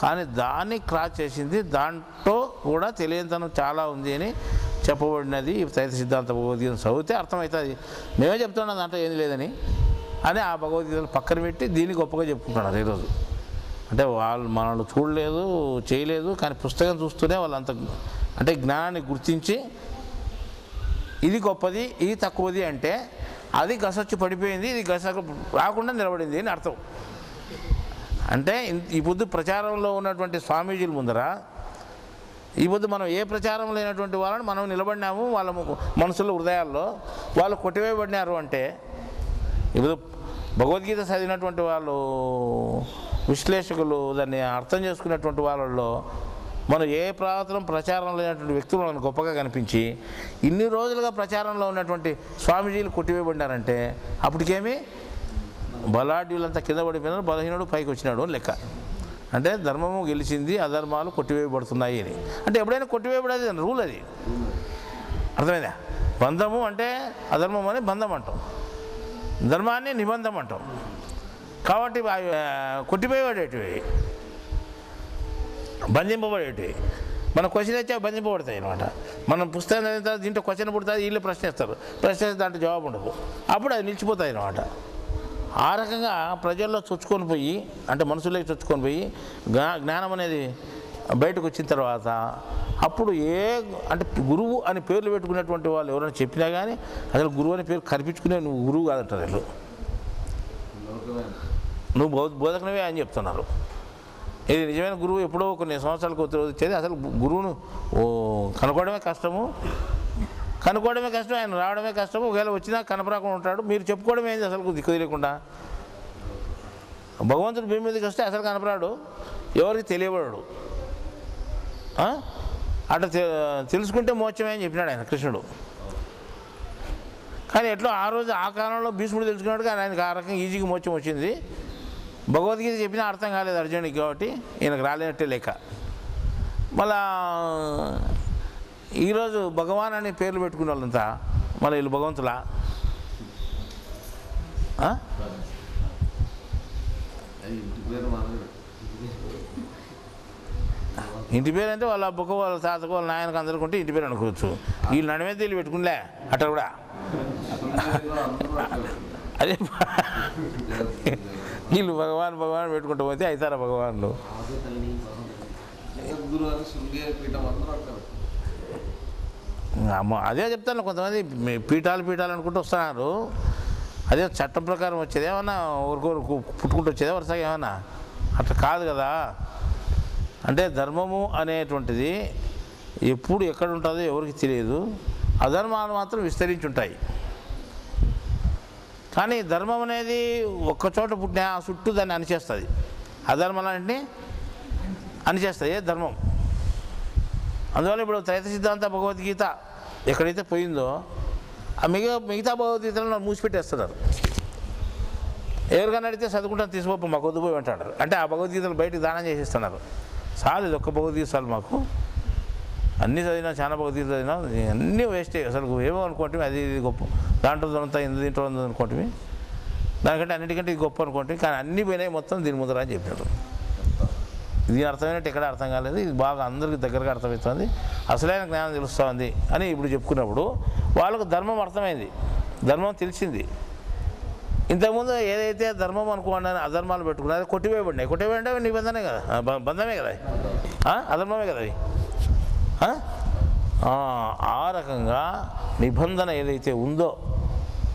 కానీ దాన్ని క్రాస్ చేసింది, దాంట్లో కూడా తెలియనితనం చాలా ఉంది అని చెప్పబడినది. ఈ త్రైత సిద్ధాంత భగవద్గీత చదివితే అర్థమవుతుంది. మేమే చెప్తున్నాం దాంట్లో ఏది లేదని అని ఆ భగవద్గీతలు పక్కన పెట్టి దీన్ని గొప్పగా చెప్పుకుంటున్నారు ఈరోజు. అంటే వాళ్ళు మనల్ని చూడలేదు, చేయలేదు, కానీ పుస్తకం చూస్తూనే వాళ్ళంత అంటే జ్ఞానాన్ని గుర్తించి ఇది గొప్పది, ఇది తక్కువది అంటే అది గసొచ్చి పడిపోయింది, ఇది గస రాకుండా నిలబడింది అని అర్థం. అంటే ఈ పొద్దు ప్రచారంలో ఉన్నటువంటి స్వామీజీల ముందర ఈ పొద్దు మనం ఏ ప్రచారం లేనటువంటి వాళ్ళని మనం నిలబడినాము, వాళ్ళ మనసులో హృదయాల్లో వాళ్ళు కొట్టివేయబడినారు అంటే ఇప్పుడు భగవద్గీత చదివినటువంటి వాళ్ళు, విశ్లేషకులు, దాన్ని అర్థం చేసుకునేటువంటి వాళ్ళల్లో మనం ఏ ప్రచారం లేనటువంటి వ్యక్తులు మనకు గొప్పగా కనిపించి ఇన్ని రోజులుగా ప్రచారంలో ఉన్నటువంటి స్వామీజీలు కొట్టివేయబడినారంటే అప్పటికేమి బలాఢ్యులంతా కింద పడిపోయినారు, బలహీనుడు పైకి వచ్చినాడు అని లెక్క. అంటే ధర్మము గెలిచింది, అధర్మాలు కొట్టివేయబడుతున్నాయి అని. అంటే ఎప్పుడైనా కొట్టివేయబడేది రూల్, అది అర్థమైందా? బంధము అంటే అధర్మం అని బంధం అంటాం, ధర్మాన్ని నిబంధం అంటాం. కాబట్టి కొట్టిపోయేవాడేటివి, బంధింపబడేటివి. మన క్వశ్చన్ వచ్చా బంధింపబడతాయి అనమాట. మనం పుస్తకం చదివిన తర్వాత దీంట్లో క్వశ్చన్ పుడుతుంది, వీళ్ళు ప్రశ్నిస్తారు, ప్రశ్నిస్తే దాంట్లో జవాబు ఉండదు, అప్పుడు అది నిలిచిపోతాయి అనమాట. ఆ రకంగా ప్రజల్లో చొచ్చుకొని పోయి, అంటే మనసులోకి చొచ్చుకొని పోయి జ్ఞానం అనేది బయటకు వచ్చిన తర్వాత అప్పుడు అంటే గురువు అని పేర్లు పెట్టుకునేటువంటి వాళ్ళు ఎవరైనా చెప్పినా కానీ అసలు గురువు అనే పేరు కనిపించుకునే నువ్వు గురువు కాదంటారు వీళ్ళు, నువ్వు బోధకునివే అని చెప్తున్నారు. ఇది నిజమైన గురువు ఎప్పుడో కొన్ని సంవత్సరాలకు వచ్చేది. అసలు గురువును కనుక్కోవడమే కష్టము, ఆయన రావడమే కష్టము. ఒకవేళ వచ్చినా కనపరాకుండా ఉంటాడు. మీరు చెప్పుకోవడం ఏంది అసలు దిక్కు తెలియకుండా. భగవంతుడు భూమి మీదకి వస్తే అసలు కనపరాడు, ఎవరికి తెలియబడాడు. అట్లా తెలుసుకుంటే మోక్షమే అని చెప్పినాడు ఆయన కృష్ణుడు. కానీ ఎట్లా ఆ రోజు ఆ కాలంలో భీష్ముడు తెలుసుకున్నాడు, కానీ ఆయనకు ఆ రకంగా ఈజీగా మోక్షం వచ్చింది. భగవద్గీత చెప్పినా అర్థం కాలేదు అర్జునుడికి, కాబట్టి ఈయనకు రాలేనట్టే లేక. మళ్ళా ఈరోజు భగవాన్ అని పేర్లు పెట్టుకునే వాళ్ళంతా మళ్ళీ వీళ్ళు భగవంతులా? ఇంటి పేరు అంటే వాళ్ళ అబ్బకు వాళ్ళ తాతకు వాళ్ళ నాయనకు అందరికి ఉంటే ఇంటి పేరు అనుకోవచ్చు. వీళ్ళు నడిమే వీళ్ళు పెట్టుకునిలే అట్లా కూడా. అదే వీళ్ళు భగవాన్ భగవాన్ పెట్టుకుంటూ పోతే అవుతారా భగవాన్లు? అమ్మ అదే చెప్తాను. కొంతమంది పీఠాలు అనుకుంటూ వస్తున్నారు. అదే చట్టం ప్రకారం వచ్చేది ఏమన్నా ఊరికోరు పుట్టుకుంటూ వచ్చేది వరుసగా ఏమన్నా? అట్లా కాదు కదా. అంటే ధర్మము అనేటువంటిది ఎప్పుడు ఎక్కడ ఉంటుందో ఎవరికి తెలియదు. అధర్మాలు మాత్రం విస్తరించి ఉంటాయి. కానీ ధర్మం అనేది ఒక్కచోట పుట్టిన చుట్టూ దాన్ని అణిచేస్తుంది. అధర్మాలన్నింటినీ అణిచేస్తుంది ధర్మం. అందువల్ల ఇప్పుడు త్రైత సిద్ధాంత భగవద్గీత ఎక్కడైతే పోయిందో ఆ మిగతా భగవద్గీతలను మూసిపెట్టేస్తున్నారు. ఎవరికైనా అడిగితే చదువుకుంటాను తీసుకోపో మాకు వద్దుపోయి అంటాడు. అంటే ఆ భగవద్గీతలు బయటకు దానం చేసేస్తున్నారు. చాలు ఇది ఒక్క భగవద్గీత చాలు మాకు. అన్నీ చదివినా చాలా భగవద్గీత చదివినా అన్నీ వేస్టే. అసలు ఏమో అనుకోండి అది ఇది గొప్ప, దాంట్లో దొరుకుతా దీంట్లో ఉంది అనుకోండి, దానికంటే అన్నిటికంటే ఇది గొప్ప అనుకోండి. కానీ అన్నీ పోయినాయి మొత్తం దీని ముందర అని చెప్పాడు. ఇది అర్థమైనట్టు ఎక్కడ అర్థం కాలేదు. ఇది బాగా అందరికీ దగ్గరగా అర్థమవుతుంది, అసలైన జ్ఞానం తెలుస్తుంది అని ఇప్పుడు చెప్పుకున్నప్పుడు వాళ్ళకు ధర్మం అర్థమైంది, ధర్మం తెలిసింది. ఇంతకుముందు ఏదైతే ధర్మం అనుకోండి అధర్మాలు పెట్టుకున్నారు కొట్టివేయబడినాయి. కొట్టివేయంటే నిబంధనే కదా, బంధమే కదా, అధర్మమే కదా అవి. ఆ రకంగా నిబంధన ఏదైతే ఉందో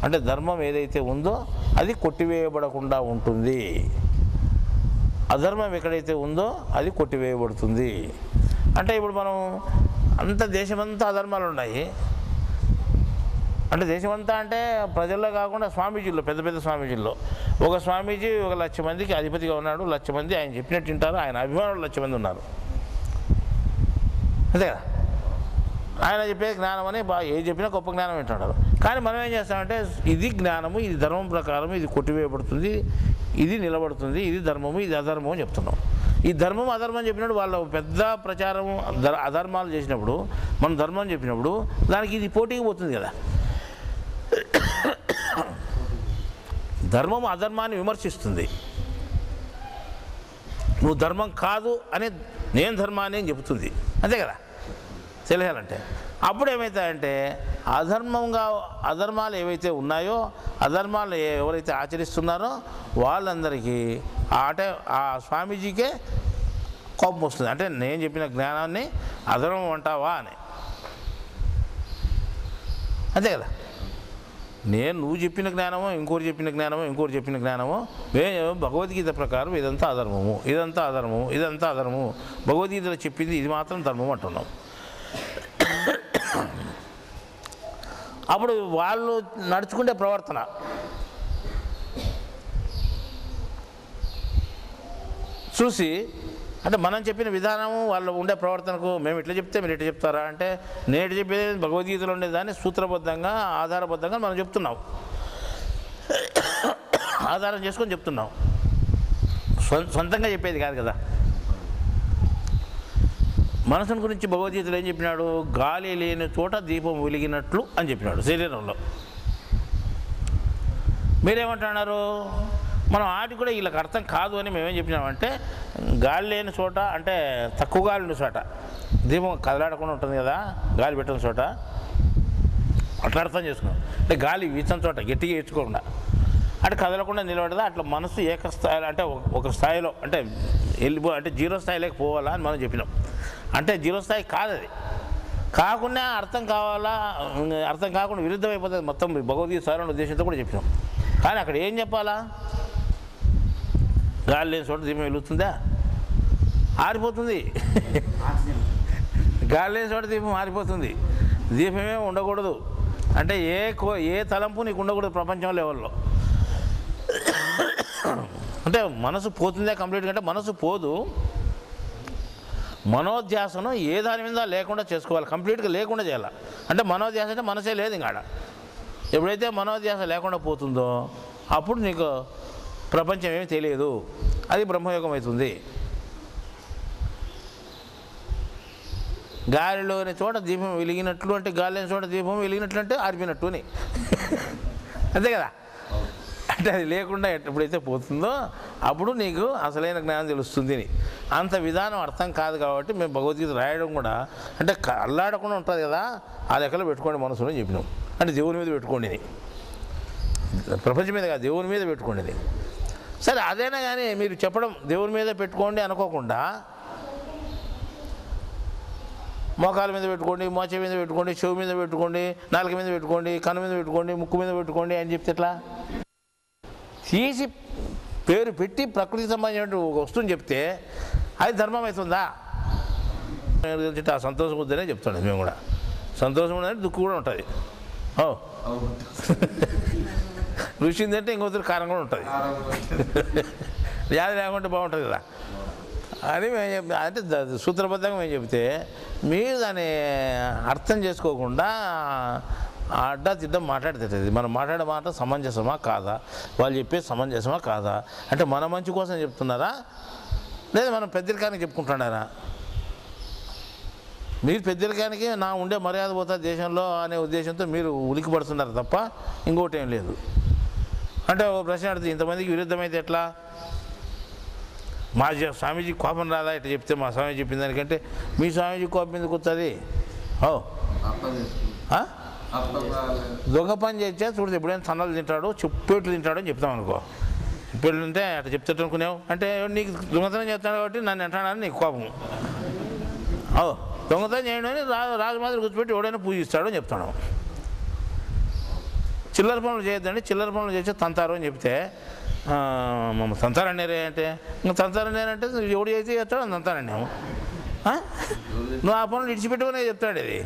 అంటే ధర్మం ఏదైతే ఉందో అది కొట్టివేయబడకుండా ఉంటుంది. అధర్మం ఎక్కడైతే ఉందో అది కొట్టివేయబడుతుంది. అంటే ఇప్పుడు మనం అంత దేశమంతా అధర్మాలు ఉన్నాయి. అంటే దేశమంతా అంటే ప్రజల్లో కాకుండా స్వామీజీల్లో, పెద్ద పెద్ద స్వామీజీల్లో ఒక స్వామీజీ 1,00,000 మందికి అధిపతిగా ఉన్నాడు. 1,00,000 మంది ఆయన చెప్పినట్టు వింటారు. ఆయన అభిమానులు 1,00,000 మంది ఉన్నారు. అంతే కదా. ఆయన చెప్పే జ్ఞానం అని బాగా ఏది చెప్పినా గొప్ప జ్ఞానం వింటున్నారు. కానీ మనం ఏం చేస్తామంటే ఇది జ్ఞానము, ఇది ధర్మం ప్రకారం ఇది కొట్టివేయబడుతుంది, ఇది నిలబడుతుంది, ఇది ధర్మము, ఇది అధర్మం అని చెప్తున్నాం. ఈ ధర్మం అధర్మం చెప్పినప్పుడు వాళ్ళ పెద్ద ప్రచారం అధర్మాలు చేసినప్పుడు మనం ధర్మం చెప్పినప్పుడు దానికి ఇది పోటీకి పోతుంది కదా. ధర్మం అధర్మాన్ని విమర్శిస్తుంది. నువ్వు ధర్మం కాదు అని నేను ధర్మాన్ని అని చెబుతుంది. అంతే కదా తెలియాలంటే. అప్పుడు ఏమవుతాయంటే అధర్మాలు ఏవైతే ఉన్నాయో అధర్మాలు ఎవరైతే ఆచరిస్తున్నారో వాళ్ళందరికీ అంటే ఆ స్వామీజీకే కోపం వస్తుంది. అంటే నేను చెప్పిన జ్ఞానాన్ని అధర్మం అంటావా అని. అంతే కదా. నువ్వు చెప్పిన జ్ఞానమో ఇంకోటి చెప్పిన జ్ఞానమో భగవద్గీత ప్రకారం ఇదంతా అధర్మము, ఇదంతా అధర్మము, ఇదంతా అధర్మము, భగవద్గీతలో చెప్పింది ఇది మాత్రం ధర్మం అంటున్నాం. అప్పుడు వాళ్ళు నడుచుకుంటే ప్రవర్తన చూసి అంటే మనం చెప్పిన విధానము వాళ్ళు ఉండే ప్రవర్తనకు మేము ఇట్లా చెప్తే మీరు ఇట్లా చెప్తారా అంటే నేను చెప్పేది భగవద్గీతలో ఉండేదాన్ని సూత్రబద్ధంగా ఆధారబద్ధంగా మనం చెప్తున్నాం, ఆధారం చేసుకొని చెప్తున్నాం, సొంతంగా చెప్పేది కాదు కదా. మనసుని గురించి భగవద్గీతలో ఏం చెప్పినాడు? గాలి లేని చోట దీపం వెలిగినట్లు అని చెప్పినాడు శరీరంలో. మీరేమంటున్నారు? మనం ఆటి కూడా వీళ్ళకి అర్థం కాదు అని మేమేం చెప్పినామంటే గాలి లేని చోట అంటే తక్కువ గాలి ఉన్న చోట దీపం కదలాడకుండా ఉంటుంది కదా, గాలి పెట్టిన చోట అట్లా అర్థం చేసుకున్నాం. అంటే గాలి వీచని చోట గట్టిగా ఇచ్చుకోకుండా అంటే కదలకుండా నిలబడదా అట్లా మనసు ఏకస్థాయిలో అంటే ఒక స్థాయిలో అంటే అంటే 0 స్థాయిలోకి పోవాలా అని మనం చెప్పినాం. అంటే 0 స్థాయి కాదు, అది కాకుండా అర్థం కాకుండా విరుద్ధం అయిపోతుంది మొత్తం భగవద్గీత సారణ ఉద్దేశంతో కూడా చెప్పినాం. కానీ అక్కడ ఏం చెప్పాలా? గాలి లేని చోట దీపం వెలుగుతుందా? ఆరిపోతుంది. గాలి లేని చోట దీపం ఆరిపోతుంది. దీపమే ఉండకూడదు అంటే ఏ తలంపు నీకు ఉండకూడదు ప్రపంచం లెవెల్లో. అంటే మనసు పోతుందే కంప్లీట్గా అంటే మనసు పోదు, మనోధ్యాసను ఏ దాని మీద లేకుండా చేసుకోవాలి, కంప్లీట్గా లేకుండా చేయాలి. అంటే మనోధ్యాస అంటే మనసే లేదు ఇంకా. ఎప్పుడైతే మనోధ్యాస లేకుండా పోతుందో అప్పుడు నీకు ప్రపంచం ఏమీ తెలియదు, అది బ్రహ్మయోగం అవుతుంది. గాలిలోని చోట దీపం వెలిగినట్లు అంటే గాలి లేని చోట దీపం వెలిగినట్లు అంటే ఆరిపోయినట్టు అని అంతే కదా. అంటే అది లేకుండా ఎప్పుడైతే పోతుందో అప్పుడు నీకు అసలైన జ్ఞానం తెలుస్తుంది అని. అంత విధానం అర్థం కాదు కాబట్టి మేము భగవద్గీత రాయడం కూడా అంటే అల్లాడకుండా ఉంటుంది కదా, ఆ లెక్కలో పెట్టుకోండి మనసులో చెప్పినాం. అంటే దేవుని మీద పెట్టుకోండి, ప్రపంచం మీద కాదు దేవుని మీద పెట్టుకోండి. సరే అదైనా కానీ మీరు చెప్పడం దేవుని మీద పెట్టుకోండి అనుకోకుండా మోకాల మీద పెట్టుకోండి, మోచ మీద పెట్టుకోండి, చెవు మీద పెట్టుకోండి, నాలుక మీద పెట్టుకోండి, కన్ను మీద పెట్టుకోండి, ముక్కు మీద పెట్టుకోండి అని చెప్తే ఎట్లా? తీసి పేరు పెట్టి ప్రకృతికి సంబంధించిన ఒక వస్తువుని చెప్తే అది ధర్మం అవుతుందా? ఆ సంతోషం వద్దనే చెప్తాను. మేము కూడా సంతోషం ఉందంటే దుఃఖం కూడా ఉంటుంది. రుచి ఉందంటే ఇంకొకరు కారం కూడా ఉంటుంది. వ్యాధి లేకుంటే బాగుంటుంది కదా అని మేము చెప్తే, అంటే సూత్రబద్ధంగా మేము చెప్తే మీరు దాన్ని అర్థం చేసుకోకుండా అడ్డా తిడ్డం మాట్లాడుతుంది. మనం మాట్లాడే మాట సమంజసమా కాదా, వాళ్ళు చెప్పేది సమంజసమా కాదా, అంటే మన మంచి కోసం చెప్తున్నారా లేదా మనం పెద్దరికానికి చెప్పుకుంటున్నారా? మీరు పెద్దరికానికి నా ఉండే మర్యాద పోతా దేశంలో అనే ఉద్దేశంతో మీరు ఉలికి పడుతున్నారు తప్ప ఇంకోటి ఏం లేదు. అంటే ఒక ప్రశ్న అడిగితే ఇంతమందికి విరుద్ధమైతే ఎట్లా? మా స్వామీజీ కోపం రాదా ఇట్లా చెప్తే? మా స్వామీజీ చెప్పిన దానికంటే మీ స్వామీజీ కోపం ఎందుకు వస్తుంది? దొంగ పని చేస్తే చూడదు, ఎప్పుడైనా సన్నలు తింటాడు, చెప్పేట్లు తింటాడు అని చెప్తాం అనుకో. చెప్పేట్లు తింటే అట్లా చెప్తాడు అనుకునేవు అంటే నీకు దొంగతనం చేస్తాడు కాబట్టి నన్ను అంటాడని నీకు కోపం. దొంగతనం చేయడం అని రాజు మాదిరి కూర్చోబెట్టి ఎవడైనా పూజిస్తాడు అని చెప్తాను. చిల్లర పనులు చేయొద్దండి, చిల్లర పనులు చేస్తే తంతారు అని చెప్తే మమ్మ తంతారనేరే అంటే ఇంకా తంతారనేరంటే ఎవడు చేస్తే చేస్తాడు అని తంతారన్నాము. నువ్వు ఆ పనులు ఇడిచిపెట్టుకునే చెప్తాడు. ఇది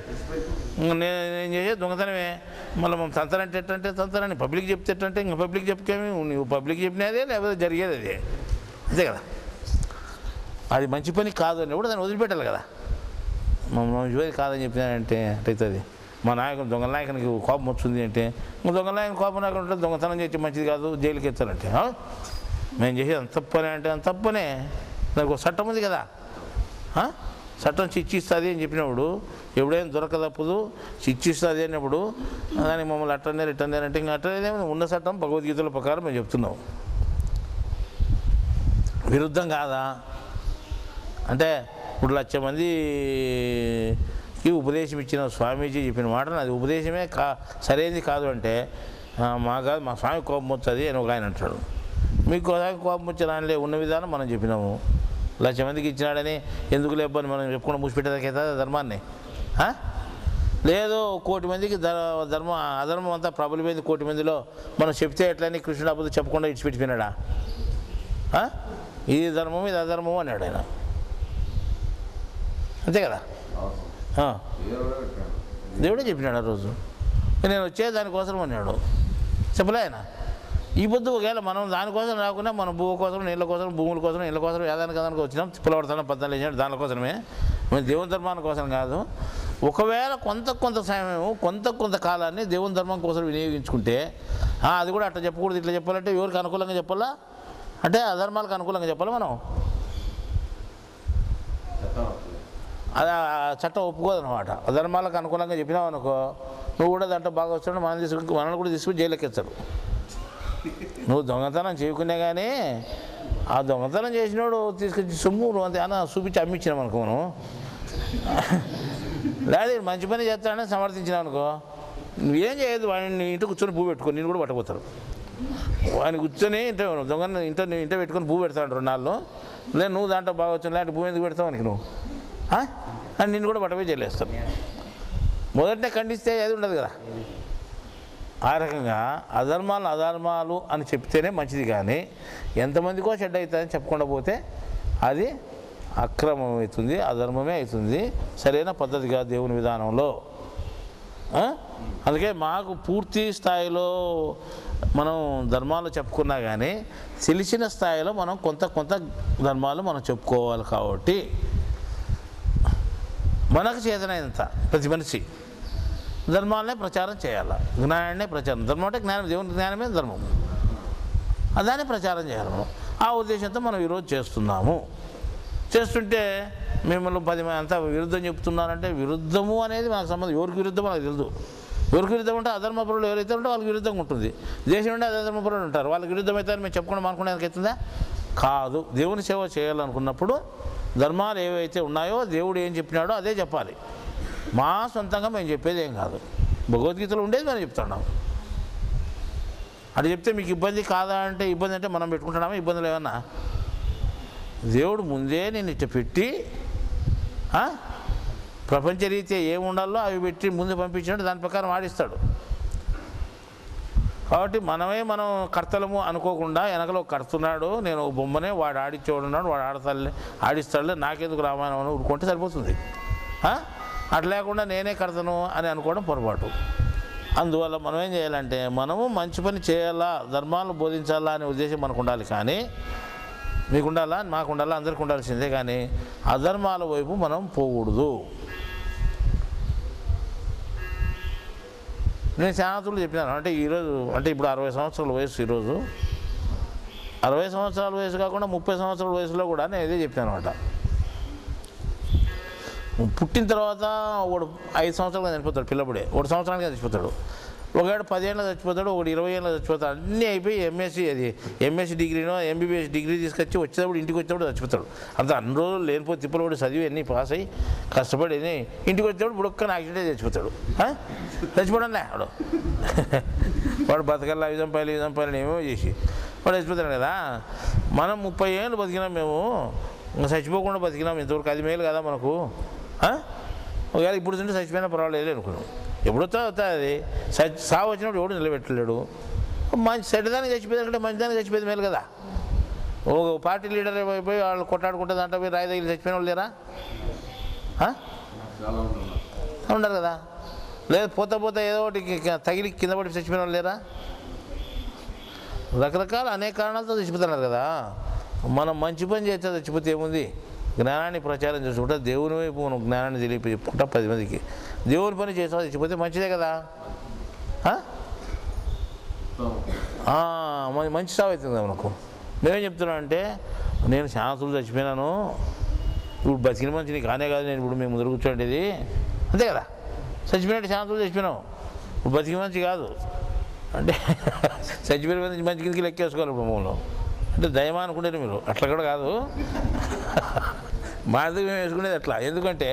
నేను చేసే దొంగతనమే, మళ్ళీ మమ్మల్ని తంతారంటే ఎట్టంటే తంతారని పబ్లిక్ చెప్తే ఎట్టంటే ఇంకా పబ్లిక్ చెప్పుకేమి నువ్వు పబ్లిక్ చెప్పినదే లేకపోతే జరిగేది అదే, అంతే కదా. అది మంచి పని కాదు అని కూడా దాన్ని వదిలిపెట్టాలి కదా. మంచి పని కాదని చెప్పినానంటే అవుతుంది. మా నాయకుడు దొంగల నాయకునికి కోపం వచ్చింది అంటే దొంగల నాయకుని కోపం నాయకుడు ఉంటే దొంగతనం చేసి మంచిది కాదు, జైలుకి ఎత్తారంటే మేము చేసేది అంత తప్పనే అంటే అంత తప్పనే. దానికి ఒక చట్టం ఉంది కదా, చట్టం శిక్షిస్తుంది అని చెప్పినప్పుడు ఎప్పుడైనా దొరకదప్పుడు శిక్షిస్తుంది అన్నప్పుడు దానికి మమ్మల్ని అట్టనేరు ఇట్టనేరు అంటే ఇంకా అట్టనేది ఉన్న చట్టం భగవద్గీతల ప్రకారం మేము చెప్తున్నాం. విరుద్ధం కాదా అంటే ఇప్పుడు 1,00,000 మందికి ఉపదేశం ఇచ్చిన స్వామీజీ చెప్పిన మాట అది ఉపదేశమే సరైనది కాదు అంటే మా కాదు మా స్వామి కోపం వస్తుంది అని ఒక ఆయన అంటాడు. మీకు కోపం వచ్చిన ఆయనలే ఉన్న విధానం మనం చెప్పినాము. 1,00,000 మందికి ఇచ్చినాడని ఎందుకు లేపని మనం చెప్పుకుండా మూసిపెట్టేదానికి అవుతుంది ధర్మాన్ని? లేదు 1,00,00,000 మందికి అధర్మం అంతా ప్రబలమైంది 1,00,00,000 మందిలో మనం చెప్తే ఎట్లని కృష్ణుడు అబద్ధం చెప్పకుండా ఇచ్చిపెట్టిపోయినాడా? ఇది ధర్మం ఇది అధర్మం అన్నాడు ఆయన, అంతే కదా. దేవుడే చెప్పినాడు ఆ రోజు, నేను వచ్చే దానికోసం అన్నాడు, చెప్పలే ఆయన. ఈ పొద్దు ఒకవేళ మనం దానికోసం రాకుండా మనం భూ కోసం నీళ్ళ కోసం భూముల కోసం ఇళ్ళ కోసం ఏదానికి వచ్చినాం, పిల్లవడతాం 14 వేసినాడు దానికోసమే, మేము దేవుని ధర్మాన్ని కోసం కాదు. ఒకవేళ కొంత సమయం కొంత కాలాన్ని దేవుని ధర్మం కోసం వినియోగించుకుంటే అది కూడా అట్లా చెప్పకూడదు ఇట్లా చెప్పాలంటే ఎవరికి అనుకూలంగా చెప్పాలా అంటే అధర్మాలకు అనుకూలంగా చెప్పాలి మనం. అది ఆ చట్టం ఒప్పుకోదు అనమాట. అధర్మాలకు అనుకూలంగా చెప్పినావు అనుకో నువ్వు కూడా దాంట్లో బాగా వస్తాడు, మనల్ని కూడా తీసుకుని జైలుకి ఎత్తాడు. నువ్వు దొంగతనం చేయకునే కానీ ఆ దొంగతనం చేసినాడు తీసుకొచ్చి సొమ్ము నువ్వు అంతే అన్న చూపించి అమ్మించినాం అనుకో మనం, లేదా మంచి పని చేస్తాడని సమర్థించినావు అనుకో నువ్వేం చేయదు. వాడిని ఇంట కూర్చొని భూ పెట్టుకొని నేను కూడా పట్టబోతారు. వాడిని కూర్చొని ఇంట పెట్టుకొని భూ పెడతాడు 2 నాళ్ళు, లేదు నువ్వు దాంట్లో బాగా వచ్చాను లేదంటే భూమి ఎందుకు పెడతావు అని నువ్వు అని నిన్ను కూడా పట్టపోయి జైలేస్తాను. మొదటనే ఖండిస్తే అది ఉండదు కదా. ఆ రకంగా అధర్మాలు అని చెప్తేనే మంచిది, కానీ ఎంతమందికో చెడ్డ అవుతుందని చెప్పకుండా పోతే అది అక్రమం అవుతుంది, అధర్మమే అవుతుంది, సరైన పద్ధతిగా దేవుని విధానంలో. అందుకే మాకు పూర్తి స్థాయిలో మనం ధర్మాలు చెప్పుకున్నా కానీ తెలిసిన స్థాయిలో మనం కొంత ధర్మాలు మనం చెప్పుకోవాలి. కాబట్టి మనకు చేతనైనంత ప్రతి మనిషి ధర్మాలనే ప్రచారం చేయాలి, జ్ఞానాన్నే ప్రచారం. ధర్మం అంటే జ్ఞానం, దేవుని జ్ఞానమే ధర్మం, దాన్ని ప్రచారం చేయాలి మనం. ఆ ఉద్దేశంతో మనం ఈరోజు చేస్తుంటే మిమ్మల్ని 10 మంది అంతా విరుద్ధం చెప్తున్నారంటే విరుద్ధము అనేది మనకు సంబంధం, ఎవరికి విరుద్ధం మనకు తెలుసు. ఎవరికి విరుద్ధంగా ఉంటే అధర్మపరులు ఎవరైతే ఉంటే వాళ్ళకి విరుద్ధంగా ఉంటుంది. దేశం ఉంటే అధర్మపరులు ఉంటారు, వాళ్ళకి విరుద్ధం అయితే మేము చెప్పుకోవడం అనుకునేందుకు అవుతుందా? కాదు. దేవుని సేవ చేయాలనుకున్నప్పుడు ధర్మాలు ఏవైతే ఉన్నాయో దేవుడు ఏం చెప్పినాడో అదే చెప్పాలి. మా సొంతంగా మేము చెప్పేది ఏం కాదు, భగవద్గీతలో ఉండేది మనం చెప్తున్నాం. అది చెప్తే మీకు ఇబ్బంది కాదా అంటే, ఇబ్బంది అంటే మనం పెట్టుకుంటున్నామా ఇబ్బందులు ఏమన్నా? దేవుడు ముందే నేను ఇట్లా పెట్టి ప్రపంచరీత్యా ఏముండాలో అవి పెట్టి ముందు పంపించినట్టు దాని ప్రకారం ఆడిస్తాడు. కాబట్టి మనం కర్తలము అనుకోకుండా వెనకలో కడుతున్నాడు, నేను ఒక బొమ్మనే వాడు ఆడిచ్చేవాడున్నాడు, వాడు ఆడిస్తాడులే నాకెందుకు రామాయణం అని ఊరుకుంటే సరిపోతుంది. అట్లా లేకుండా నేనే కడతాను అని అనుకోవడం పొరపాటు. అందువల్ల మనం ఏం చేయాలంటే, మనము మంచి పని చేయాలా, ధర్మాలను బోధించాలా అనే ఉద్దేశం మనకు ఉండాలి. కానీ మీకు ఉండాలా, మాకు ఉండాలా, అందరికీ ఉండాల్సిందే. కానీ అధర్మాల వైపు మనం పోకూడదు. నేను శాంతులు చెప్పినాను. అంటే ఈరోజు అంటే ఇప్పుడు 60 సంవత్సరాల వయసు, ఈరోజు 60 సంవత్సరాల వయసు కాకుండా 30 సంవత్సరాల వయసులో కూడా నేను ఇదే చెప్పాను అనమాట. పుట్టిన తర్వాత ఒకడు 5 సంవత్సరాలుగా చచ్చిపోతాడు పిల్లప్పుడే, 1 సంవత్సరానికి చచ్చిపోతాడు. ఒకడు 10 ఏళ్ళ చచ్చిపోతాడు, ఒకడు 20 ఏళ్ళ చచ్చిపోతాడు. అన్నీ అయిపోయి ఎంఎస్సీ డిగ్రీనో ఎంబీబీఎస్ డిగ్రీ తీసుకొచ్చి వచ్చేటప్పుడు ఇంటికి వచ్చేటప్పుడు చచ్చిపోతాడు. అంత అన్ని రోజులు లేనిపోతే తిప్పలు చదివి అన్నీ పాస్ అయ్యి కష్టపడి ఇంటికి వచ్చేటప్పుడు బుడొక్కని యాక్సిడెంట్ చచ్చిపోతాడు. చచ్చిపోవడం వాడు వాడు బతకల్లా విధం పైలు ఏమో చేసి వాడు చచ్చిపోతాడు కదా. మనం 30 ఏళ్ళు బతికినాం, మేము ఇంకా చచ్చిపోకుండా బతికినాం ఇంతవరకు, అది మేలు కదా మనకు. ఒకవేళ ఇప్పుడు తింటే చచ్చిపోయినా పర్వాలేదు అనుకున్నాం. ఎప్పుడొస్తా అది సాగు వచ్చినప్పుడు ఎవడు నిలబెట్టలేడు. మంచి చెడ్డదానికి చచ్చిపోయేదంటే మంచిదానికి చచ్చిపోయేది మేలు కదా. ఒక పార్టీ లీడర్ అయిపోయి వాళ్ళు కొట్లాడుకుంటే దాంట్లో పోయి రాయి తగిలి చచ్చిపోయిన వాళ్ళు లేరా? ఉండరు కదా. లేదు పోతా ఏదో ఒకటి తగిలి కింద పడి చచ్చిపోయిన వాళ్ళు లేరా? రకరకాల అనేక కారణాలతో చచ్చిపోతున్నారు కదా. మనం మంచి పని చేస్తే చచ్చిపోతే ఏముంది? జ్ఞానాన్ని ప్రచారం చేసుకుంటా దేవుని వైపు మనం జ్ఞానాన్ని తెలిపి చెప్పుకుంటా 10 మందికి దేవుని పని చేసా చచ్చిపోతే మంచిదే కదా. మంచి సాగు అవుతుంది కదా మనకు. మేమేం చెప్తున్నాం అంటే, నేను శాంతులు చచ్చిపోయినాను, ఇప్పుడు బతికిన మంచిని కానే కాదు, నేను ఇప్పుడు మేము ముందు కూర్చోండి అంతే కదా. చచ్చిపోయినట్టు శాంతులు చచ్చిపోయినాం, ఇప్పుడు బతికి మంచి కాదు అంటే చచ్చిపోయిన మంచి కిందకి లెక్కేసుకోవాలి బ్రహ్మంలో. అంటే దయమా అనుకుంటారు మీరు, అట్లా కూడా కాదు. మా దగ్గర మేము వేసుకునేది అట్లా. ఎందుకంటే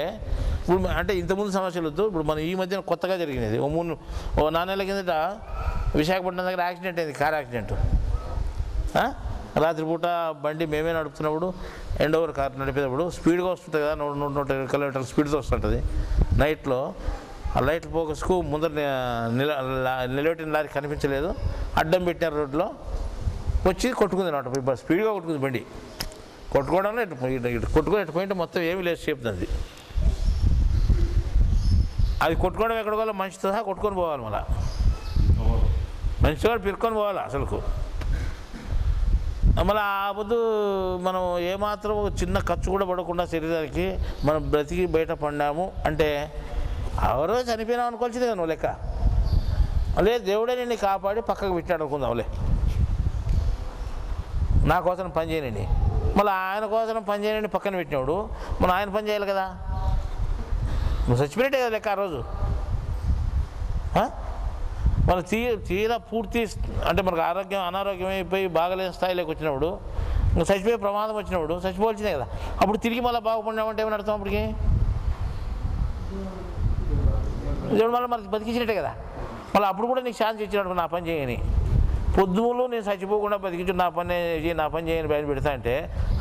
ఇప్పుడు అంటే ఇంతకుముందు సమస్యలు వద్దు, ఇప్పుడు మనం ఈ మధ్యన కొత్తగా జరిగినది ఓ 4 నెలల కిందట విశాఖపట్నం దగ్గర యాక్సిడెంట్ అయింది, కార్ యాక్సిడెంట్. రాత్రిపూట బండి మేమే నడుపుతున్నప్పుడు, ఎండ్ ఓవర్ కార్ నడిపేటప్పుడు స్పీడ్గా వస్తుంటుంది కదా, 120 కిలోమీటర్ల స్పీడ్తో వస్తుంటుంది నైట్లో. ఆ లైట్ ఫోకస్కు ముందర నిలబెట్టిన లారీ కనిపించలేదు, అడ్డం పెట్టిన రోడ్లో వచ్చి కొట్టుకుంది అన్నమాట. స్పీడ్గా కొట్టుకుంది బండి. కొట్టుకోవడంలో ఇటు పోయింటే మొత్తం ఏమీ లేదు చెప్తుంది. అది కొట్టుకోవడం ఎక్కడికో మనిషితో సహా కొట్టుకొని పోవాలి, మళ్ళీ మనిషితో పిరుక్కొని పోవాలి అసలుకు. మళ్ళీ ఆ పొద్దు మనం ఏమాత్రం చిన్న ఖర్చు కూడా పడకుండా శరీరానికి మనం బ్రతికి బయట పడినాము అంటే ఎవరో చనిపోయినాం అనుకోవాల్సింది కదా నువ్వు లెక్క. అలే దేవుడే నిన్ను కాపాడి పక్కకు పెట్టాడు అనుకుందాంలే, నా కోసం పని చేయనండి. మళ్ళీ ఆయన కోసం పని చేయనండి పక్కన పెట్టినాడు, మనం ఆయన పని చేయాలి కదా. నువ్వు చచ్చిపోయినట్టే కదా లెక్క ఆ రోజు. మనకు తీరా పూర్తి అంటే మనకు అనారోగ్యం అయిపోయి బాగలేని స్థాయిలోకి వచ్చినప్పుడు, నువ్వు చచ్చిపోయే ప్రమాదం వచ్చినప్పుడు చచ్చిపోవాల్సిందే కదా. అప్పుడు తిరిగి మళ్ళీ బాగుపడినామంటే ఏమని అర్థం? అప్పటికి దేవుడు మళ్ళీ మనకి బతికించినట్టే కదా. మళ్ళీ అప్పుడు కూడా నీకు ఛాన్స్ ఇచ్చినట్టు నా పని చేయని. పొద్దుములు నేను చచ్చిపోకుండా బతికించు నా పని చేయని బయట పెడతా అంటే,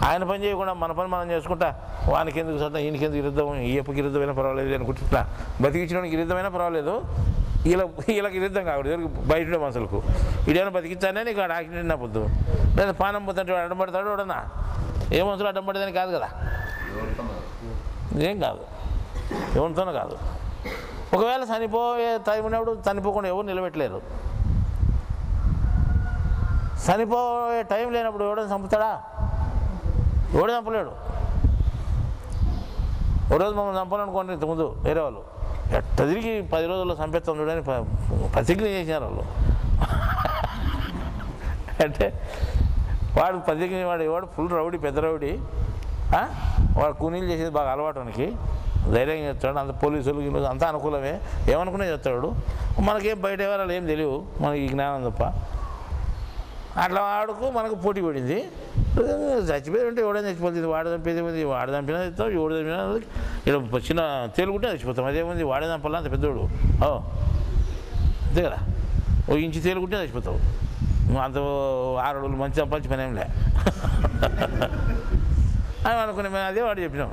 ఆయన పని చేయకుండా మన పని మనం చేసుకుంటా వానికి ఎందుకు సొంత ఈయనకి ఎందుకు ఇరుద్దాం, ఈ ఎప్పకి ఇరుద్దమైనా పర్వాలేదు అనుకుంటున్నా. బతికించడానికి ఇరుద్దమైనా పర్వాలేదు, వీళ్ళకి ఇరుద్దం కాకూడదు బయట ఉండే మనుషులకు. ఇడైనా బతికించానే నీకు ఆడ యాక్సిడెంట్ నా పొద్దు, లేదా పానం పోతుంటే అడ్డం పడతాడు వాడన్నా. ఏ మనుషులు అడ్డం పడేదని కాదు కదా, ఏం కాదు, ఎవరితోనూ కాదు. ఒకవేళ చనిపోయే టైం ఉన్నప్పుడు చనిపోకుండా ఎవరు నిలబెట్టలేరు. చనిపోయే టైం లేనప్పుడు ఎవడని చంపుతాడా? ఎవడు చంపలేడు. ఓ రోజు మమ్మల్ని చంపాలనుకోండి ఇంతకుముందు వేరే వాళ్ళు, ఎట్ట తిరిగి 10 రోజుల్లో చంపేస్తాం చూడని ప్రతిజ్ఞ చేసినారు వాళ్ళు. అంటే వాడు ప్రతిజ్ఞ, వాడు ఫుల్ రౌడీ, పెద్ద రౌడీ, వాడు కూనీలు చేసేది బాగా అలవాటానికి. ధైర్యంగా చెప్తాడు. అంత పోలీసులు అంతా అనుకూలమే, ఏమనుకునే చెప్తాడు. మనకేం బయట ఎవరాలు ఏం తెలియవు, మనకి జ్ఞానం తప్ప. అట్లా వాడుకు మనకు పోటీ పడింది. చచ్చిపోయి ఉంటే ఎవడైనా చచ్చిపోతుంది, వాడు చంపేది వాడు చంపినా చెప్తావు, ఎవడు చంపినా ఇక్కడ చిన్న తేలుకుంటే చచ్చిపోతాం. అదేముంది వాడే చంపాలి అంత పెద్దోడు, అంతే కదా. ఓ ఇంచు తేలుకుంటే చచ్చిపోతావు. అంత 6 రోజులు మంచి చంపాల్సి పని ఏంలే అని అనుకునే. మేము అదే వాడు చెప్పినాం,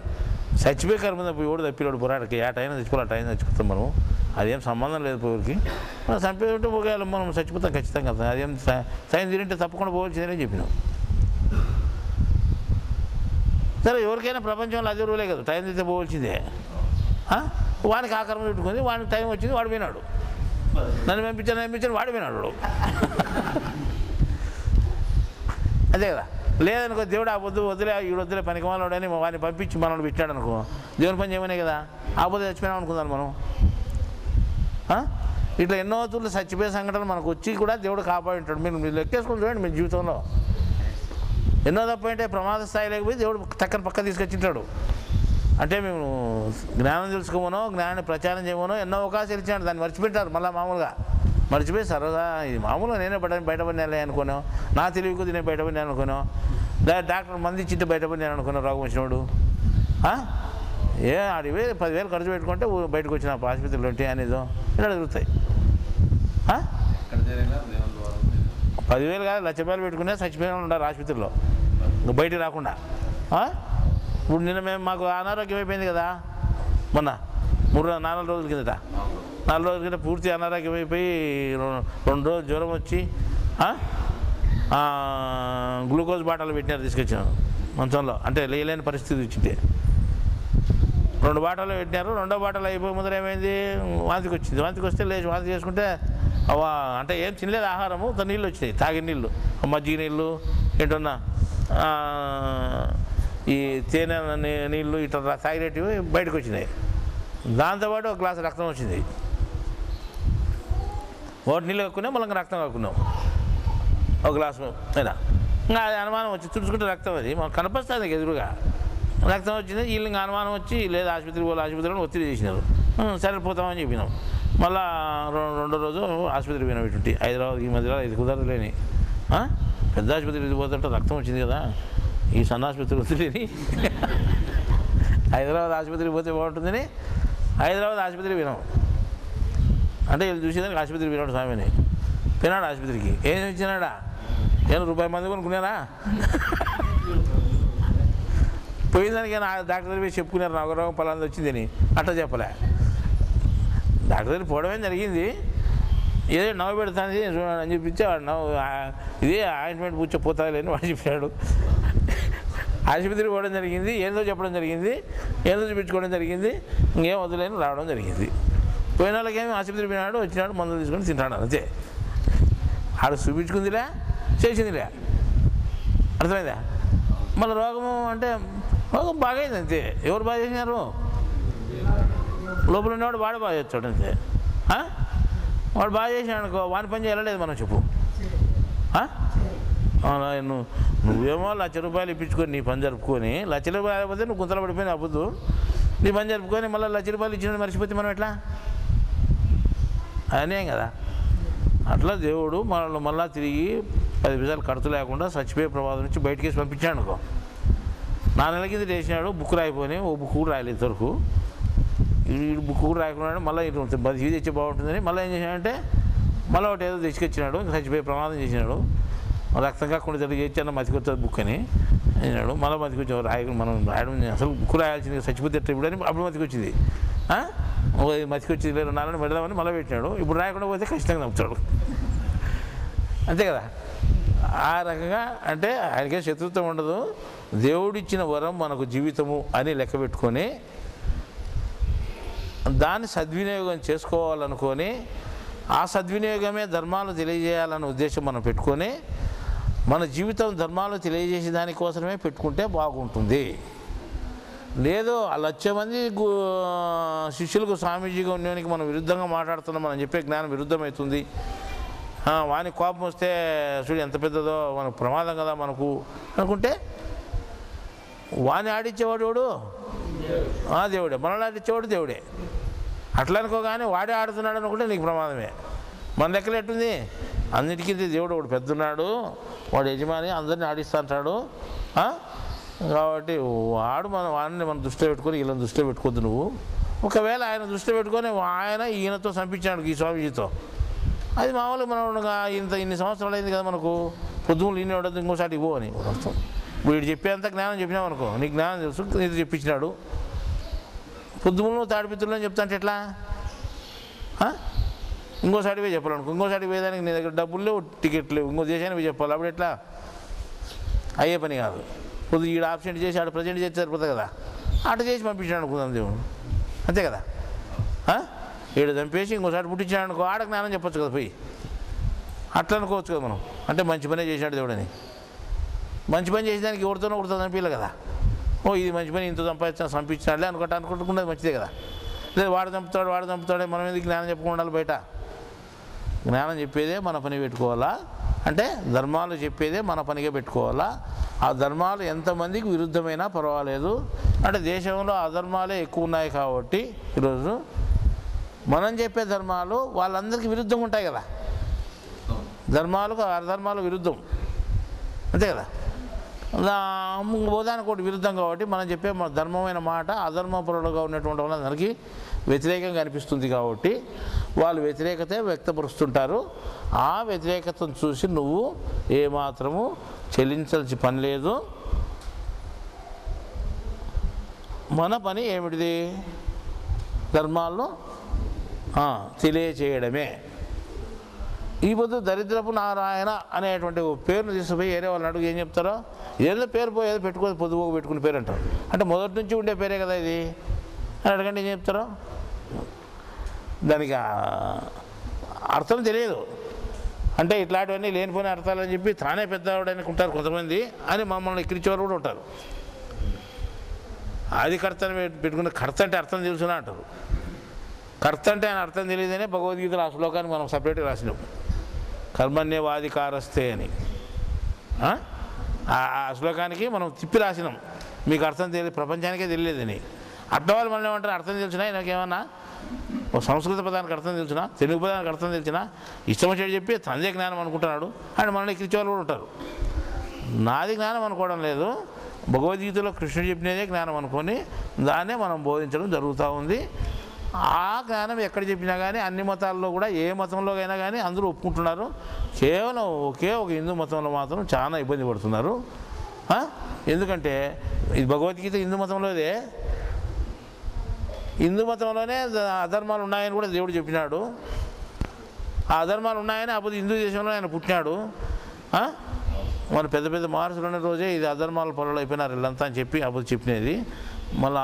చచ్చిపోయి కర్మ తప్ప ఎవడు తప్పిలోడు పోరాడికి ఆ టైం చచ్చిపోవాలి, ఆ టైం చచ్చిపోతాం మనం. అదేం సంబంధం లేదు పోరికి. మనం చంపేది ఉంటే ఒకవేళ మనం చచ్చిపోతాం ఖచ్చితంగా. అదేం సైన్స్ తింటే తప్పకుండా పోవాల్సిందని చెప్పినాం. సరే ఎవరికైనా ప్రపంచంలో అదే రూలే కదా, టైం తింటే పోవాల్సిందే. వానికి ఆ కర్మ పెట్టుకుంది, వానికి టైం వచ్చింది, వాడు పోయినాడు. నన్ను పంపించాను వాడు పోయినాడు. అదే కదా. లేదనుకో దేవుడు ఆ పొద్దు వదిలే వదిలే పనికి మనోడని వాడిని పంపించి మనల్ని పెట్టాడు అనుకో, దేవుని పని చేయమనే కదా. ఆ పొద్దు చచ్చిపోయినాం అనుకుందాం మనం. ఇట్లా ఎన్నో తూర్లు చచ్చిపోయే సంఘటనలు మనకు వచ్చి కూడా దేవుడు కాపాడి ఉంటాడు. మీరు లెక్కేసుకొని చూడండి మీ జీవితంలో. ఎన్నో తప్పు అంటే ప్రమాద స్థాయి లేకపోయి దేవుడు చక్కని పక్క తీసుకొచ్చింటాడు. అంటే మేము జ్ఞానం తెలుసుకోమనో జ్ఞానాన్ని ప్రచారం చేయమనో ఎన్నో అవకాశాలు ఇచ్చాడు, దాన్ని మర్చిపెట్టారు. మళ్ళీ మామూలుగా మర్చిపోయి సరదా ఇది మామూలుగా నేనే బయటపడినాలే అనుకోను, నా తెలివి కొద్ది నేను బయటపడినాను అనుకోను, లేదా డాక్టర్ మంది ఇచ్చింటే బయటపడినాను అనుకున్నాను రోగం వచ్చినోడు. ఆడిపోయి 10,000 ఖర్చు పెట్టుకుంటే బయటకు వచ్చిన ఆసుపత్రిలో ఉంటే అనేదో ఇలా జరుగుతాయి. 10,000 కాదు, ₹1,00,000 పెట్టుకునే చచ్చిపోయిన ఉన్నారు ఆసుపత్రిలో బయటికి రాకుండా. ఇప్పుడు నిన్న మేము మాకు అనారోగ్యం అయిపోయింది కదా, మొన్న 4 రోజుల కిందట. 4 రోజుల కింద పూర్తి అనారోగ్యం అయిపోయి 2 రోజులు జ్వరం వచ్చి గ్లూకోజ్ బాటలు పెట్టినారు, తీసుకొచ్చాను మంచంలో. అంటే లేని పరిస్థితి వచ్చింది. 2 బాటలు పెట్టినారు. 2వ బాటలు అయిపోయి ముందర ఏమైంది, వాంతికి వచ్చింది. వాంతికి వస్తే లేచి వాంతి చేసుకుంటే అంటే ఏం తినలేదు ఆహారము, నీళ్ళు వచ్చినాయి, తాగిన నీళ్ళు, మజ్జిగ నీళ్ళు ఏంటన్నా ఈ తేనె నీళ్ళు ఇట్లా తాగినవి బయటకు వచ్చినాయి. దాంతోపాటు 1 గ్లాసు రక్తం వచ్చింది. ఒకటి నీళ్ళు కక్కున్నాం, మళ్ళీ రక్తం కక్కున్నాం 1 గ్లాసు అయినా. ఇంకా అది అనుమానం వచ్చి తుడుచుకుంటే రక్తం, అది మనకు కనపస్తుంది ఎదురుగా రక్తం వచ్చింది. వీళ్ళు ఇంకా అనుమానం వచ్చి లేదు ఆసుపత్రిలో ఒత్తిడి చేసినారు. సరే పోతామని చెప్పినాం. మళ్ళా 2వ రోజు ఆసుపత్రికి పోయినాం. ఇటువంటి హైదరాబాద్ ఈ మధ్యలో ఇది కుదరలేని పెద్ద ఆసుపత్రికి ఇది పోతుంటే రక్తం వచ్చింది కదా, ఈ సన్న ఆసుపత్రి వద్దులేని హైదరాబాద్ ఆసుపత్రికి పోతే బాగుంటుందని హైదరాబాద్ ఆసుపత్రికి పోయినాం. అంటే వీళ్ళు చూసేదానికి ఆసుపత్రికి పోయినాడు స్వామిని. పోయినాడు ఆసుపత్రికి. ఏం ఇచ్చినాడా, ఏం రూపాయి మంది కొనుక్కున్నారా? పోయేదానికి డాక్టర్ దగ్గర చెప్పుకున్నారు నాకు రోగం పలాంది వచ్చిందని. అట్లా చెప్పలే, డాక్టర్ దగ్గర పోవడమే జరిగింది. ఏదో నవ్వు పెడతాను అని చెప్పించి ఇదే ఆయింట్మెంట్ పూర్చపోతాలేని వాడు చెప్పాడు. ఆసుపత్రికి పోవడం జరిగింది, ఏదో చెప్పడం జరిగింది, ఏదో చూపించుకోవడం జరిగింది, ఇంకేం వదిలేని రావడం జరిగింది. పోయిన వాళ్ళకేమి ఆసుపత్రికి పోయినాడు, వచ్చినాడు, మందులు తీసుకొని తింటాడు అంతే. ఆడు చూపించుకుందిలే, చేసిందిలే, అర్థమైందా? మళ్ళీ రోగము అంటే రోగం బాగైంది అంతే. ఎవరు బాగా చేసినారు? లోపల ఉన్నవాడు వాడు బాగా చేస్తాడు అంతే. వాడు బాగా చేసినాడు అనుకో, వాని పని చేయలేదు మనం చెప్పు. నువ్వేమో ₹1,00,000 ఇప్పించుకొని నీ పని జరుపుకొని ₹1,00,000 అయిపోతే నువ్వు గుంతలు పడిపోయిన అవ్వద్దు. నీ పని జరుపుకొని మళ్ళీ ₹1,00,000 ఇచ్చినట్టు మర్చిపోతే మనం ఎట్లా? అనే కదా. అట్లా దేవుడు మనల్ని మళ్ళీ తిరిగి 10 పైసలు ఖర్చు లేకుండా చచ్చిపోయే ప్రమాదం నుంచి బయటికి పంపించాడు అనుకో. 4 నెలల కింద చేసినాడు, బుక్ రాయిపోయి ఓ బుక్ కూడా రాయలేదు ఇంతవరకు. ఈ బుక్ కూడా రాయకుండా మళ్ళీ ఇటు ఇది తెచ్చి బాగుంటుందని మళ్ళీ ఏం చేసినాడంటే మళ్ళీ ఒకటి ఏదో తెచ్చుకొచ్చినాడు, చచ్చిపోయే ప్రమాదం చేసినాడు. రక్తం కాకుండా జరిగి చేర్చాను మతికొచ్చేది బుక్ అని అయినాడు. మళ్ళీ మతికొచ్చావు మనం రాయడం అసలు బుక్ రాయాల్సింది చచ్చిపోతే ఇప్పుడు అని అప్పుడు మతికొచ్చింది. మతికొచ్చింది 2 నాలుగు పెడదామని మళ్ళీ పెట్టినాడు. ఇప్పుడు రాయకుండా పోతే ఖచ్చితంగా నమ్ముతాడు అంతే కదా. ఆ రకంగా అంటే ఆయనకే శత్రుత్వం ఉండదు. దేవుడిచ్చిన వరం మనకు జీవితము అని లెక్క పెట్టుకొని దాన్ని సద్వినియోగం చేసుకోవాలనుకొని ఆ సద్వినియోగమే ధర్మాలు తెలియజేయాలనే ఉద్దేశం మనం పెట్టుకొని మన జీవితం ధర్మాలు తెలియజేసే దానికోసమే పెట్టుకుంటే బాగుంటుంది. లేదు ఆ 1,00,000 మంది శిష్యులకు స్వామీజీగా ఉండడానికి మనం విరుద్ధంగా మాట్లాడుతున్నాం, మనం చెప్పే జ్ఞానం విరుద్ధమవుతుంది. వానికి కోపం వస్తే చూడు ఎంత పెద్దదో, మనకు ప్రమాదం కదా మనకు అనుకుంటే వాని ఆడిచ్చేవాడు దేవుడే, మనలాంటి ఇచ్చేవాడు దేవుడే. అట్లా అనుకోగానే వాడే ఆడుతున్నాడు అనుకుంటే నీకు ప్రమాదమే. మన లెక్కలు ఎట్టుంది, అన్నిటికీ దేవుడు ఒకడు పెద్దన్నాడు, వాడు యజమాని అందరినీ ఆడిస్తూ అంటాడు. కాబట్టి వాడిని మనం దృష్టిలో పెట్టుకొని వీళ్ళని దృష్టిలో పెట్టుకోద్దు నువ్వు. ఒకవేళ ఆయన దృష్టిలో పెట్టుకొని ఆయన ఈయనతో సంపించాడు ఈ స్వామీజీతో, అది మామూలుగా మనం ఇన్ని సంవత్సరాలు అయింది కదా మనకు, పొద్దుములు ఈయన ఉండదు ఇంకోసారి ఇవ్వు అని అర్థం. వీడు చెప్పేంత జ్ఞానం చెప్పినావు అనుకో, నీకు జ్ఞానం తెలుసు, నీకు చెప్పించినాడు. పొద్దుములు తాడిపిత్రులు అని చెప్తా అంటే ఎట్లా? ఇంకోసారి పోయి చెప్పాలనుకో, ఇంకోసారి పోయేదానికి నీ దగ్గర డబ్బులు లేవు, టికెట్లు లేవు, ఇంకో దేశానికి పోయి చెప్పాలి, అప్పుడు ఎట్లా? అయ్యే పని కాదు. కొద్దిగా ఈడ ఆబ్సెంట్ చేసి ఆడ ప్రజెంట్ చేసి సరిపోతుంది కదా, అటు చేసి పంపించాడు అనుకుందాం దేవుడు, అంతే కదా. ఈడ చంపేసి ఇంకోసారి పుట్టించాడు అనుకో, ఆడ జ్ఞానం చెప్పొచ్చు కదా పోయి, అట్లా అనుకోవచ్చు కదా మనం. అంటే మంచి పనే చేశాడు దేవుడని. మంచి పని చేసేదానికి ఎవరితోనో ఒకరితో చంపించాలి కదా. ఇది మంచి పని ఇంత చంపించినాడులే అనుకుంటున్నది మంచిదే కదా. లేదు వాడు చంపుతాడే, మనం ఎందుకు జ్ఞానం చెప్పుకుంటూ ఉండాలి బయట? జ్ఞానం చెప్పేదే మన పని పెట్టుకోవాలా, అంటే ధర్మాలు చెప్పేదే మన పనిగా పెట్టుకోవాలా. ఆ ధర్మాలు ఎంతమందికి విరుద్ధమైనా పర్వాలేదు. అంటే దేశంలో అధర్మాలే ఎక్కువ ఉన్నాయి కాబట్టి ఈరోజు మనం చెప్పే ధర్మాలు వాళ్ళందరికీ విరుద్ధంగా ఉంటాయి కదా. అధర్మాలు విరుద్ధం, అంతే కదా. బోధానికి ఒకటి విరుద్ధం కాబట్టి మనం చెప్పే ధర్మమైన మాట అధర్మపరులుగా ఉన్నటువంటి వాళ్ళందరికీ వ్యతిరేకంగా అనిపిస్తుంది కాబట్టి వాళ్ళు వ్యతిరేకతే వ్యక్తపరుస్తుంటారు. ఆ వ్యతిరేకతను చూసి నువ్వు ఏమాత్రము చెల్లించాల్సిన పని లేదు. మన పని ఏమిటిది? ధర్మాలను తెలియచేయడమే. ఈ పొద్దు దరిద్రపు నారాయణ అనేటువంటి పేరును తీసుకుపోయి వేరే వాళ్ళని అడుగు ఏం చెప్తారో, ఏదో పేరు పోయి ఏదో పెట్టుకోదు, పొద్దుపోకు పెట్టుకునే పేరు అంటారు. అంటే మొదటి నుంచి ఉండే పేరే కదా ఇది అని అడగండి, ఏం చెప్తారో. దానికి అర్థం తెలియదు. అంటే ఇట్లాంటివన్నీ లేనిపోయిన అర్థాలు అని చెప్పి తానే పెద్దవాడు అనుకుంటారు కొంతమంది, అని మమ్మల్ని ఎక్కిరించేవారు కూడా ఉంటారు. ఆది కర్తని పెట్టుకున్న కర్త అంటే అర్థం తెలుసునా అంటారు. కర్త అంటే ఆయన అర్థం తెలియదనే భగవద్గీతలో ఆ శ్లోకాన్ని మనం సపరేట్గా రాసినాం, కర్మణ్యవాధికారస్తే అని. ఆ శ్లోకానికి మనం తిప్పి రాసినాం, మీకు అర్థం తెలియదు, ప్రపంచానికే తెలియలేదని. అడ్డవాళ్ళు మనం ఏమంటారు, అర్థం తెలిసినా నాకేమన్నా ఒక సంస్కృత పదానికి అర్థం తెలిసినా, తెలుగు పదానికి అర్థం తెలిసినా, ఇష్టం వచ్చేది చెప్పి తందే జ్ఞానం అనుకుంటున్నాడు అని మనల్ని ఎక్కించేవాళ్ళు కూడా ఉంటారు. నాది జ్ఞానం అనుకోవడం లేదు, భగవద్గీతలో కృష్ణుడు చెప్పినదే జ్ఞానం అనుకొని దాన్నే మనం బోధించడం జరుగుతూ ఉంది. ఆ జ్ఞానం ఎక్కడ చెప్పినా కానీ అన్ని మతాల్లో కూడా ఏ మతంలో అయినా కానీ అందరూ ఒప్పుకుంటున్నారు. కేవలం ఒకే ఒక హిందూ మతంలో మాత్రం చాలా ఇబ్బంది పడుతున్నారు. ఎందుకంటే ఇది భగవద్గీత హిందూ మతంలోదే, హిందూ మతంలోనే అధర్మాలు ఉన్నాయని కూడా దేవుడు చెప్పినాడు. ఆ అధర్మాలు ఉన్నాయని అప్పుడు హిందూ దేశంలో ఆయన పుట్టినాడు. మన పెద్ద పెద్ద మహర్షులు ఉన్న రోజే ఇది అధర్మాల పొలలో అయిపోయినారు వీళ్ళంతా అని చెప్పి అప్పుడు చెప్పినది. మళ్ళా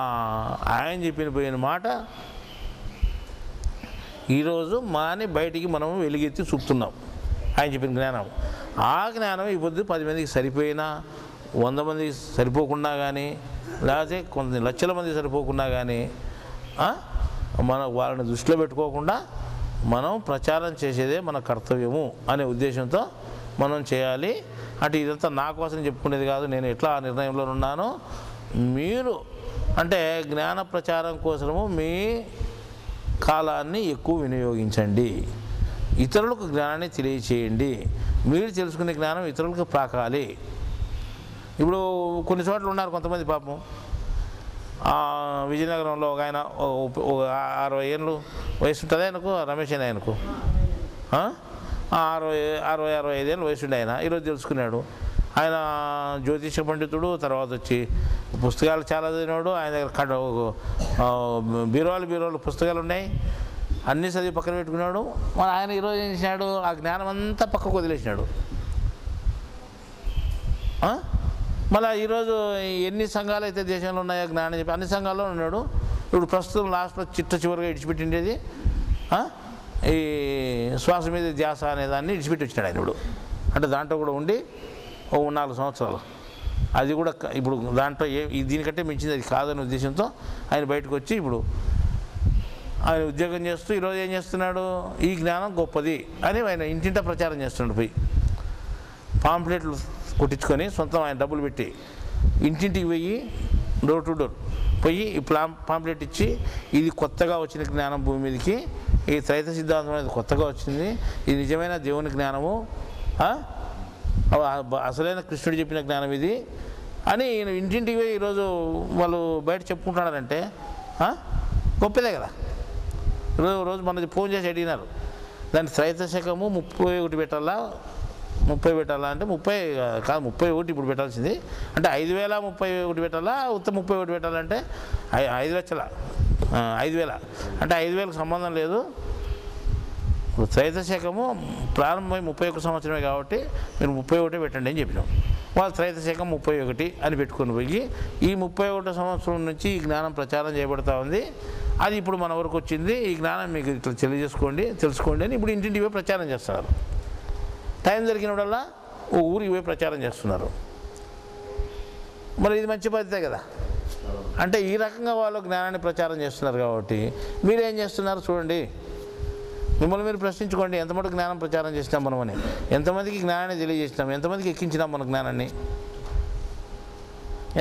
ఆయన చెప్పిన పోయిన మాట ఈరోజు మాని బయటికి మనం వెలుగెత్తి చూపుతున్నాం. ఆయన చెప్పిన జ్ఞానం, ఆ జ్ఞానం ఇప్పుడు 10 మందికి సరిపోయినా, 100 మందికి సరిపోకుండా కానీ, లేకపోతే కొన్ని లక్షల మంది సరిపోకుండా కానీ మనం వాళ్ళని దృష్టిలో పెట్టుకోకుండా మనం ప్రచారం చేసేదే మన కర్తవ్యము అనే ఉద్దేశంతో మనం చేయాలి. అంటే ఇదంతా నా కోసం చెప్పుకునేది కాదు, నేను ఎట్లా ఆ నిర్ణయంలో ఉన్నానో మీరు అంటే జ్ఞాన ప్రచారం కోసము మీ కాలాన్ని ఎక్కువ వినియోగించండి, ఇతరులకు జ్ఞానాన్ని తెలియచేయండి. మీరు తెలుసుకునే జ్ఞానం ఇతరులకు ప్రాకాలి. ఇప్పుడు కొన్ని చోట్ల ఉన్నారు కొంతమంది పాపం, విజయనగరంలో ఒక ఆయన 60 ఏళ్ళు వయసు ఉంటుంది ఆయనకు, రమేష్ అని ఆయనకు 60-65 ఏళ్ళు వయసు ఉండే ఆయన. ఈరోజు తెలుసుకున్నాడు. ఆయన జ్యోతిష పండితుడు, తర్వాత వచ్చి పుస్తకాలు చాలా చదివినాడు. ఆయన దగ్గర బీరువాలు పుస్తకాలు ఉన్నాయి, అన్నీ చదివి పక్కన పెట్టుకున్నాడు. మరి ఆయన ఈరోజు ఏం చేసినాడు, ఆ జ్ఞానం అంతా పక్కకు వదిలేసినాడు. మళ్ళీ ఈరోజు ఎన్ని సంఘాలు అయితే దేశంలో ఉన్నాయో జ్ఞానం చెప్పి అన్ని సంఘాల్లో ఉన్నాడు. ఇప్పుడు ప్రస్తుతం లాస్ట్లో చివరిగా ఇడిచిపెట్టిండేది ఈ శ్వాస మీద ధ్యాస అనే దాన్ని ఇడిచిపెట్టి వచ్చినాడు ఆయన. ఇప్పుడు అంటే దాంట్లో కూడా ఉండి 4 సంవత్సరాలు, అది కూడా ఇప్పుడు దాంట్లో దీనికంటే మించింది అది కాదనే ఉద్దేశంతో ఆయన బయటకు వచ్చి ఇప్పుడు ఆయన ఉద్యోగం చేస్తూ ఈరోజు ఏం చేస్తున్నాడు, ఈ జ్ఞానం గొప్పది అని ఆయన ఇంటింటా ప్రచారం చేస్తున్నాడు. పోయి పాంప్లెట్లు కుట్టించుకొని సొంతం ఆయన డబ్బులు పెట్టి ఇంటింటికి పోయి డోర్ టు డోర్ పోయి ఈ పాంప్లెట్ ఇచ్చి ఇది కొత్తగా వచ్చిన జ్ఞానం భూమి మీదకి, ఈ త్రైత సిద్ధాంతం అనేది కొత్తగా వచ్చింది, ఇది నిజమైన దేవుని జ్ఞానము, అసలైన కృష్ణుడు చెప్పిన జ్ఞానం ఇది అని ఇంటింటికి ఈరోజు వాళ్ళు బయట చెప్పుకుంటున్నారంటే గొప్పదే కదా. రోజు మన ఫోన్ చేసి అడిగినారు దాని త్రైత శకము 31 పెట్టాలా 30 పెట్టాలా అంటే 30 కాదు 31 ఇప్పుడు పెట్టాల్సింది, అంటే 5031 పెట్టాలా 31 పెట్టాలంటే 5 లక్షల 5000 అంటే 5000కు సంబంధం లేదు. త్రైత శకము ప్రారంభమై 31 సంవత్సరమే కాబట్టి మీరు 31 పెట్టండి అని చెప్పినాం. వాళ్ళు త్రైత శకం 31 అని పెట్టుకొని పోయి ఈ 31 సంవత్సరం నుంచి ఈ జ్ఞానం ప్రచారం చేయబడుతూ ఉంది. అది ఇప్పుడు మన వరకు వచ్చింది, ఈ జ్ఞానం మీకు ఇట్లా తెలుసుకోండి అని ఇప్పుడు ఇంటింటికి పోయి ప్రచారం చేస్తున్నారు. టైం దొరికినప్పుడల్లా ఓ ఊరికి పోయి ప్రచారం చేస్తున్నారు. మరి ఇది మంచి పద్ధతే కదా. అంటే ఈ రకంగా వాళ్ళు జ్ఞానాన్ని ప్రచారం చేస్తున్నారు కాబట్టి మీరేం చేస్తున్నారు చూడండి, మిమ్మల్ని మీరు ప్రశ్నించుకోండి. ఎంతమంది జ్ఞానం ప్రచారం చేసినాం మనమని, ఎంతమందికి జ్ఞానాన్ని తెలియజేసినాం, ఎంతమందికి ఎక్కించినాం మన జ్ఞానాన్ని,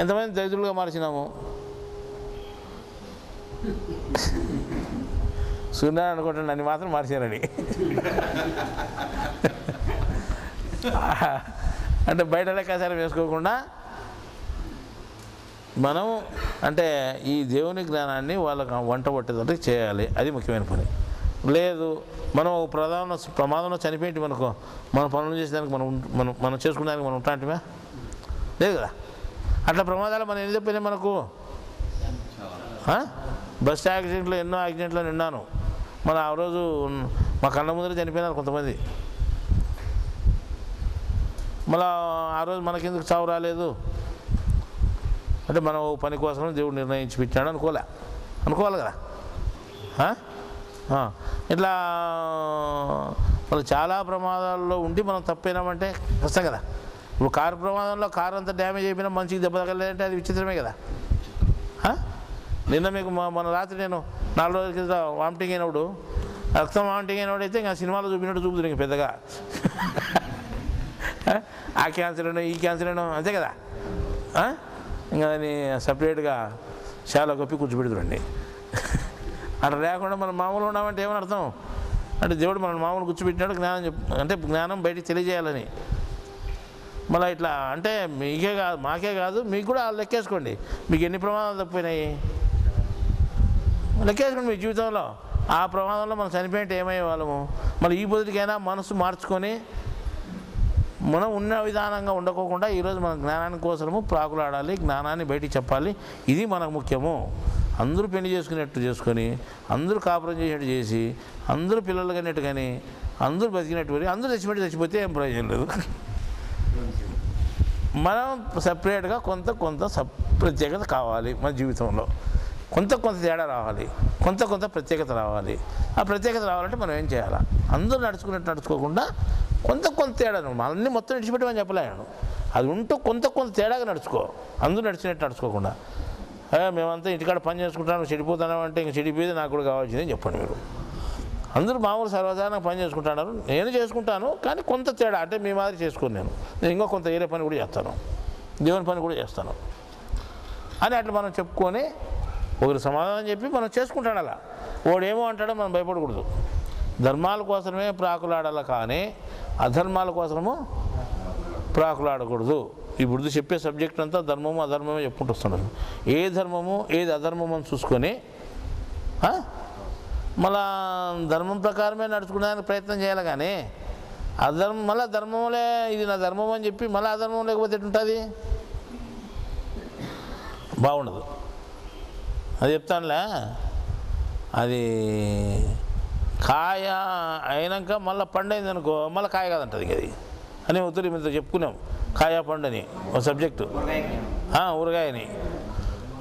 ఎంతమంది దరిద్రులుగా మార్చినాము. సూర్యనారాయణ అనుకుంటాను నన్ను మాత్రం మార్చారని. అంటే బయట లెక్కాచారం వేసుకోకుండా మనం అంటే ఈ దేవుని జ్ఞానాన్ని వాళ్ళకి వంట పట్టేటట్టు చేయాలి, అది ముఖ్యమైన పని. లేదు మనం ప్రమాదంలో చనిపోయింది మనకు మన పనులు చేసేదానికి మనం చేసుకునేదానికి మనం ఉంటాంటివా లేదు కదా. అట్లా ప్రమాదాలు మనం ఎన్ని చెప్పినాయి మనకు. బస్ యాక్సిడెంట్లో ఎన్నో యాక్సిడెంట్లో నిన్నాను, మన ఆ రోజు మా కళ్ళ ముందర చనిపోయినారు కొంతమంది. మళ్ళా ఆ రోజు మనకెందుకు చావు రాలేదు అంటే మనం పని కోసం దేవుడు నిర్ణయించి పెట్టాడు అనుకోవాలి కదా. ఇట్లా వాళ్ళు చాలా ప్రమాదాల్లో ఉండి మనం తప్పైనామంటే కష్టం కదా. ఇప్పుడు కారు ప్రమాదంలో కారు అంతా డ్యామేజ్ అయిపోయినా మంచికి దెబ్బ తగలేదంటే అది విచిత్రమే కదా. నిన్న మీకు మన రాత్రి నేను 4 రోజుల కింద వామిటింగ్ అయినప్పుడు, రక్తం వామిటింగ్ అయినప్పుడు అయితే ఇంకా సినిమాలో చూపినట్టు చూపుతుంది ఇంక పెద్దగా. ఆ క్యాన్సర్ అయినా ఈ క్యాన్సర్ అయినా అంతే కదా. ఇంకా దాన్ని సపరేట్గా చాలా గొప్పి కూర్చోబెడుతుండండి. అట్లా లేకుండా మనం మామూలు ఉన్నామంటే ఏమని అర్థం అంటే దేవుడు మనం మామూలు కూర్చోబెట్టినాడు జ్ఞానం అంటే జ్ఞానం బయటికి తెలియజేయాలని. మళ్ళీ ఇట్లా అంటే మీకే కాదు మాకే కాదు మీకు కూడా లెక్కేసుకోండి, మీకు ఎన్ని ప్రమాదాలు తప్పినాయి లెక్కేసుకోండి మీ జీవితంలో. ఆ ప్రమాదంలో మనం చనిపోయింటే ఏమయ్యే వాళ్ళము. మళ్ళీ ఈ బదుటికైనా మనసు మార్చుకొని మనం ఉన్న విధానంగా ఉండకోకుండా ఈరోజు మన జ్ఞానానికి కోసము ప్రాకులాడాలి, జ్ఞానాన్ని బయటికి చెప్పాలి, ఇది మనకు ముఖ్యము. అందరూ పెళ్లి చేసుకునేట్టు చేసుకొని, అందరూ కాపురం చేసేట్టు చేసి, అందరూ పిల్లలు కనేట్టు కానీ, అందరూ బతికినట్టు కానీ, అందరూ చచ్చిపోతే ఏం ప్రయోజనం లేదు. మనం సపరేట్గా కొంత ప్రత్యేకత కావాలి మన జీవితంలో, కొంత తేడా రావాలి, కొంత ప్రత్యేకత రావాలి. ఆ ప్రత్యేకత రావాలంటే మనం ఏం చేయాలి, అందరూ నడుచుకున్నట్టు నడుచుకోకుండా కొంత తేడా, అన్నీ మొత్తం నడిచిపెట్టమని చెప్పలేను, అది ఉంటూ కొంత తేడాగా నడుచుకో, అందరూ నడిచినట్టు నడుచుకోకుండా. మేమంతా ఇంటికాడ పని చేసుకుంటాను చెడిపోతాను అంటే ఇంక చెడిపోయేది నాకు కూడా కావాల్సిందని చెప్పండి. మీరు అందరూ మామూలు సర్వసాధారణంగా పని చేసుకుంటున్నారు, నేను చేసుకుంటాను కానీ కొంత తేడా అంటే మీ మాదిరి చేసుకోను, నేను ఇంకా కొంత ఏరే పని కూడా చేస్తాను, దేవుని పని కూడా చేస్తాను అని అట్లా మనం చెప్పుకొని ఒకరి సమాధానం చెప్పి మనం చేసుకుంటాడు. అలా వాడేమో అంటాడో మనం భయపడకూడదు. ధర్మాల కోసమే ప్రాకులాడాల కానీ అధర్మాల కోసము ప్రాకులాడకూడదు. ఇప్పుడు చెప్పే సబ్జెక్ట్ అంతా ధర్మము అధర్మమే చెప్పుకుంటూ వస్తున్నాడు. ఏ ధర్మము ఏది అధర్మము అని చూసుకొని మళ్ళా ధర్మం ప్రకారమే నడుచుకోవడానికి ప్రయత్నం చేయాలి కానీ మళ్ళీ ధర్మంలే ఇది నా ధర్మం అని చెప్పి మళ్ళీ అధర్మం లేకపోతే ఎట్టుంటుంది, బాగుండదు. అది చెప్తానులే, అది కాయ అయినాక మళ్ళీ పండైంది అనుకో మళ్ళీ కాయ కాదంటది అది అని ఉత్తరి మీతో చెప్పుకున్నాం. కాయ పండని ఒక సబ్జెక్టు, ఊరగాయని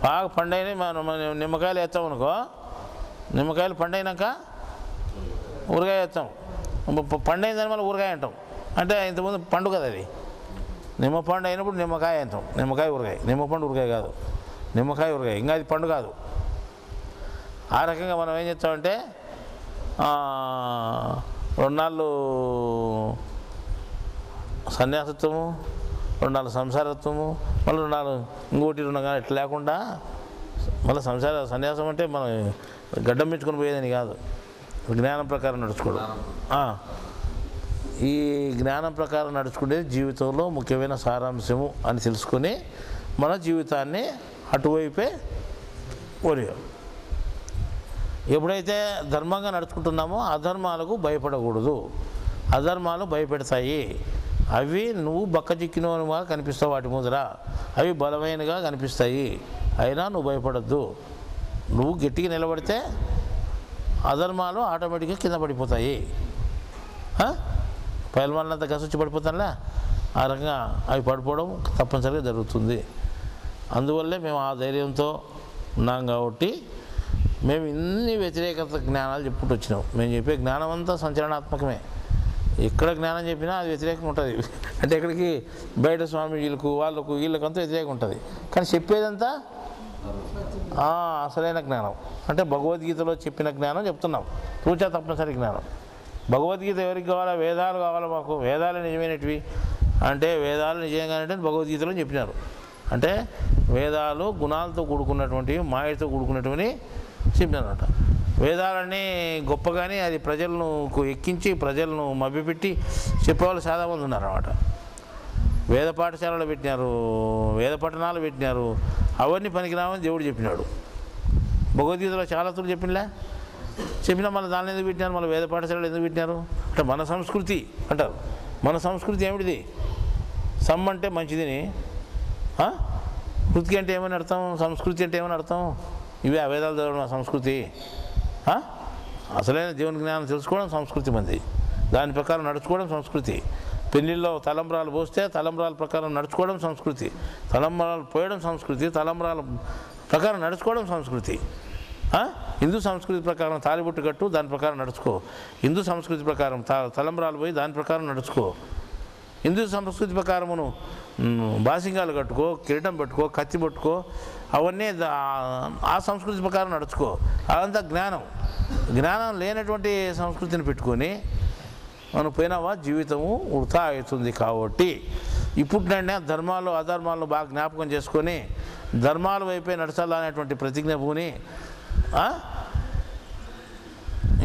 బాగా పండైనవి మనం నిమ్మకాయలు వేస్తాం అనుకో, నిమ్మకాయలు పండైనాక ఊరగాయ వేస్తాం, పండైందని మళ్ళీ ఊరగాయ అంటాం. అంటే ఇంతకుముందు పండు కదా అది, నిమ్మ పండు అయినప్పుడు నిమ్మకాయ అంటాం, నిమ్మకాయ ఊరగాయ, నిమ్మపండు ఊరగాయ కాదు, నిమ్మకాయ ఊరగాయ, ఇంకా అది పండు కాదు. ఆ రకంగా మనం ఏం చేస్తామంటే 2 నాళ్ళు సన్యాసత్వము, రెండు నాలుగు సంసారత్వము, మళ్ళీ రెండు నాలుగు ఇంకోటి రెండు కానీ ఇట్లా లేకుండా మళ్ళీ సన్యాసం అంటే మనం గడ్డం పెంచుకొని పోయేదని కాదు, జ్ఞానం ప్రకారం నడుచుకోవడం. ఈ జ్ఞానం ప్రకారం నడుచుకునేది జీవితంలో ముఖ్యమైన సారాంశము అని తెలుసుకొని మన జీవితాన్ని అటువైపే ఓరియం. ఎప్పుడైతే ధర్మంగా నడుచుకుంటున్నామో అధర్మాలకు భయపడకూడదు. అధర్మాలు భయపెడతాయి. అవి నువ్వు బక్కచిక్కినగా కనిపిస్తావు, వాటి ముందర అవి బలమైనగా కనిపిస్తాయి, అయినా నువ్వు భయపడద్దు. నువ్వు గట్టిగా నిలబడితే అధర్మాలు ఆటోమేటిక్గా కింద పడిపోతాయి. పైల్వాన్లంతా కసొచ్చి పడిపోతానులే, ఆ రకంగా అవి పడిపోవడం తప్పనిసరిగా జరుగుతుంది. అందువల్లే మేము ఆ ధైర్యంతో ఉన్నాం కాబట్టి మేము ఇన్ని వ్యతిరేకత జ్ఞానాలు చెప్పుకుంటూ వచ్చినాం. మేము చెప్పే జ్ఞానం అంతా సంచలనాత్మకమే. ఎక్కడ జ్ఞానం చెప్పినా అది వ్యతిరేకంగా ఉంటుంది. అంటే ఎక్కడికి బయట స్వామీజీలకు వాళ్ళకు వీళ్ళకంతా వ్యతిరేకం ఉంటుంది. కానీ చెప్పేదంతా అసలైన జ్ఞానం. అంటే భగవద్గీతలో చెప్పిన జ్ఞానం చెప్తున్నాం. తూచా తప్పనిసరి జ్ఞానం. భగవద్గీత ఎవరికి కావాలా? వేదాలు కావాలా మాకు. వేదాలు నిజమైనటివి అంటే వేదాలు నిజంగానే భగవద్గీతలో చెప్పినారు. అంటే వేదాలు గుణాలతో కూడుకున్నటువంటివి, మాయతో కూడుకున్నటువంటి చెప్పినారన్నమాట. వేదాలన్నీ గొప్పగానే అది ప్రజలను ఎక్కించి ప్రజలను మభ్యపెట్టి చెప్పేవాళ్ళు చాలామంది ఉన్నారన్నమాట. వేద పాఠశాలలు పెట్టినారు, వేద పట్టణాలు పెట్టినారు. అవన్నీ పనికిరావని దేవుడు చెప్పినాడు. భగవద్గీతలో చాలా తూర్లు చెప్పినా మళ్ళీ దాన్ని ఎందుకు పెట్టినారు? మళ్ళీ వేద పాఠశాలలు ఎందుకు పెట్టినారు అంటే మన సంస్కృతి అంటారు. మన సంస్కృతి ఏమిటిది? సమ్ అంటే మంచిదిని, కృతి అంటే ఏమని అర్థం, సంస్కృతి అంటే ఏమని అర్థం? ఇవే వేదాలు చదవడం సంస్కృతి. అసలైన దేవుని జ్ఞానం తెలుసుకోవడం సంస్కృతి మంది, దాని ప్రకారం నడుచుకోవడం సంస్కృతి. పెళ్ళిళ్ళలో తలంబ్రాలు పోస్తే తలంబ్రాల ప్రకారం నడుచుకోవడం సంస్కృతి, తలంబ్రాలు పోయడం సంస్కృతి, తలంబ్రాల ప్రకారం నడుచుకోవడం సంస్కృతి. హిందూ సంస్కృతి ప్రకారం తాలిబొట్టు కట్టు, దాని ప్రకారం నడుచుకో. హిందూ సంస్కృతి ప్రకారం తలంబ్రాలు పోయి దాని ప్రకారం నడుచుకో. హిందూ సంస్కృతి ప్రకారమును బాసింగాలు కట్టుకో, కిరీటం పెట్టుకో, కత్తి పట్టుకో, అవన్నీ ఆ సంస్కృతి ప్రకారం నడుచుకో. అదంతా జ్ఞానం. జ్ఞానం లేనటువంటి సంస్కృతిని పెట్టుకొని మనం పోయినావా జీవితము వృథా అవుతుంది. కాబట్టి ఇప్పుడు ధర్మాలు అధర్మాలను బాగా జ్ఞాపకం చేసుకొని ధర్మాల వైపే నడచాలనేటువంటి ప్రతిజ్ఞ పూని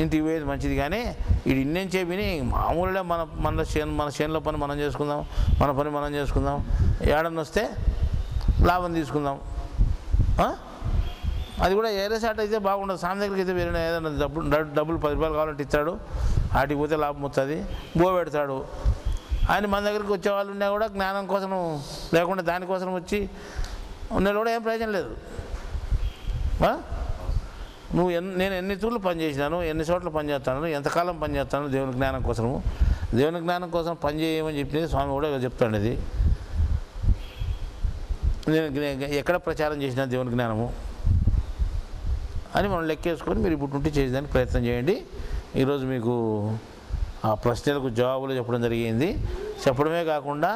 ఇంటికి పోయేది మంచిది. కానీ ఇది ఇన్నేం విని మామూలుగా మన చేనులో పని మనం చేసుకుందాం, మన పని మనం చేసుకుందాం, ఏడన్నా వస్తే లాభం తీసుకుందాం. అది కూడా ఏరే సాట్ అయితే బాగుండదు. సామి దగ్గరికి అయితే వేరే ఏదైనా డబ్బులు 10 రూపాయలు కావాలంటే ఇస్తాడు, ఆటికి పోతే లాభం వస్తుంది, పెడతాడు. ఆయన మన దగ్గరికి వచ్చే వాళ్ళు ఉన్నా కూడా జ్ఞానం కోసం లేకుండా దానికోసం వచ్చి ఉన్నది కూడా ఏం ప్రయోజనం లేదు. నేను ఎన్ని తూర్లు పనిచేసినాను, ఎన్ని చోట్ల పనిచేస్తాను, ఎంతకాలం పనిచేస్తాను దేవుని జ్ఞానం కోసము. దేవుని జ్ఞానం కోసం పనిచేయమని చెప్పింది స్వామి కూడా చెప్తాడు. ఇది నేను ఎక్కడ ప్రచారం చేసినా దేవుని జ్ఞానము అని మనం లెక్కేసుకొని మీరు ఇప్పుడు నుండి చేసేదానికి ప్రయత్నం చేయండి. ఈరోజు మీకు ఆ ప్రశ్నలకు జవాబులు చెప్పడం జరిగింది. చెప్పడమే కాకుండా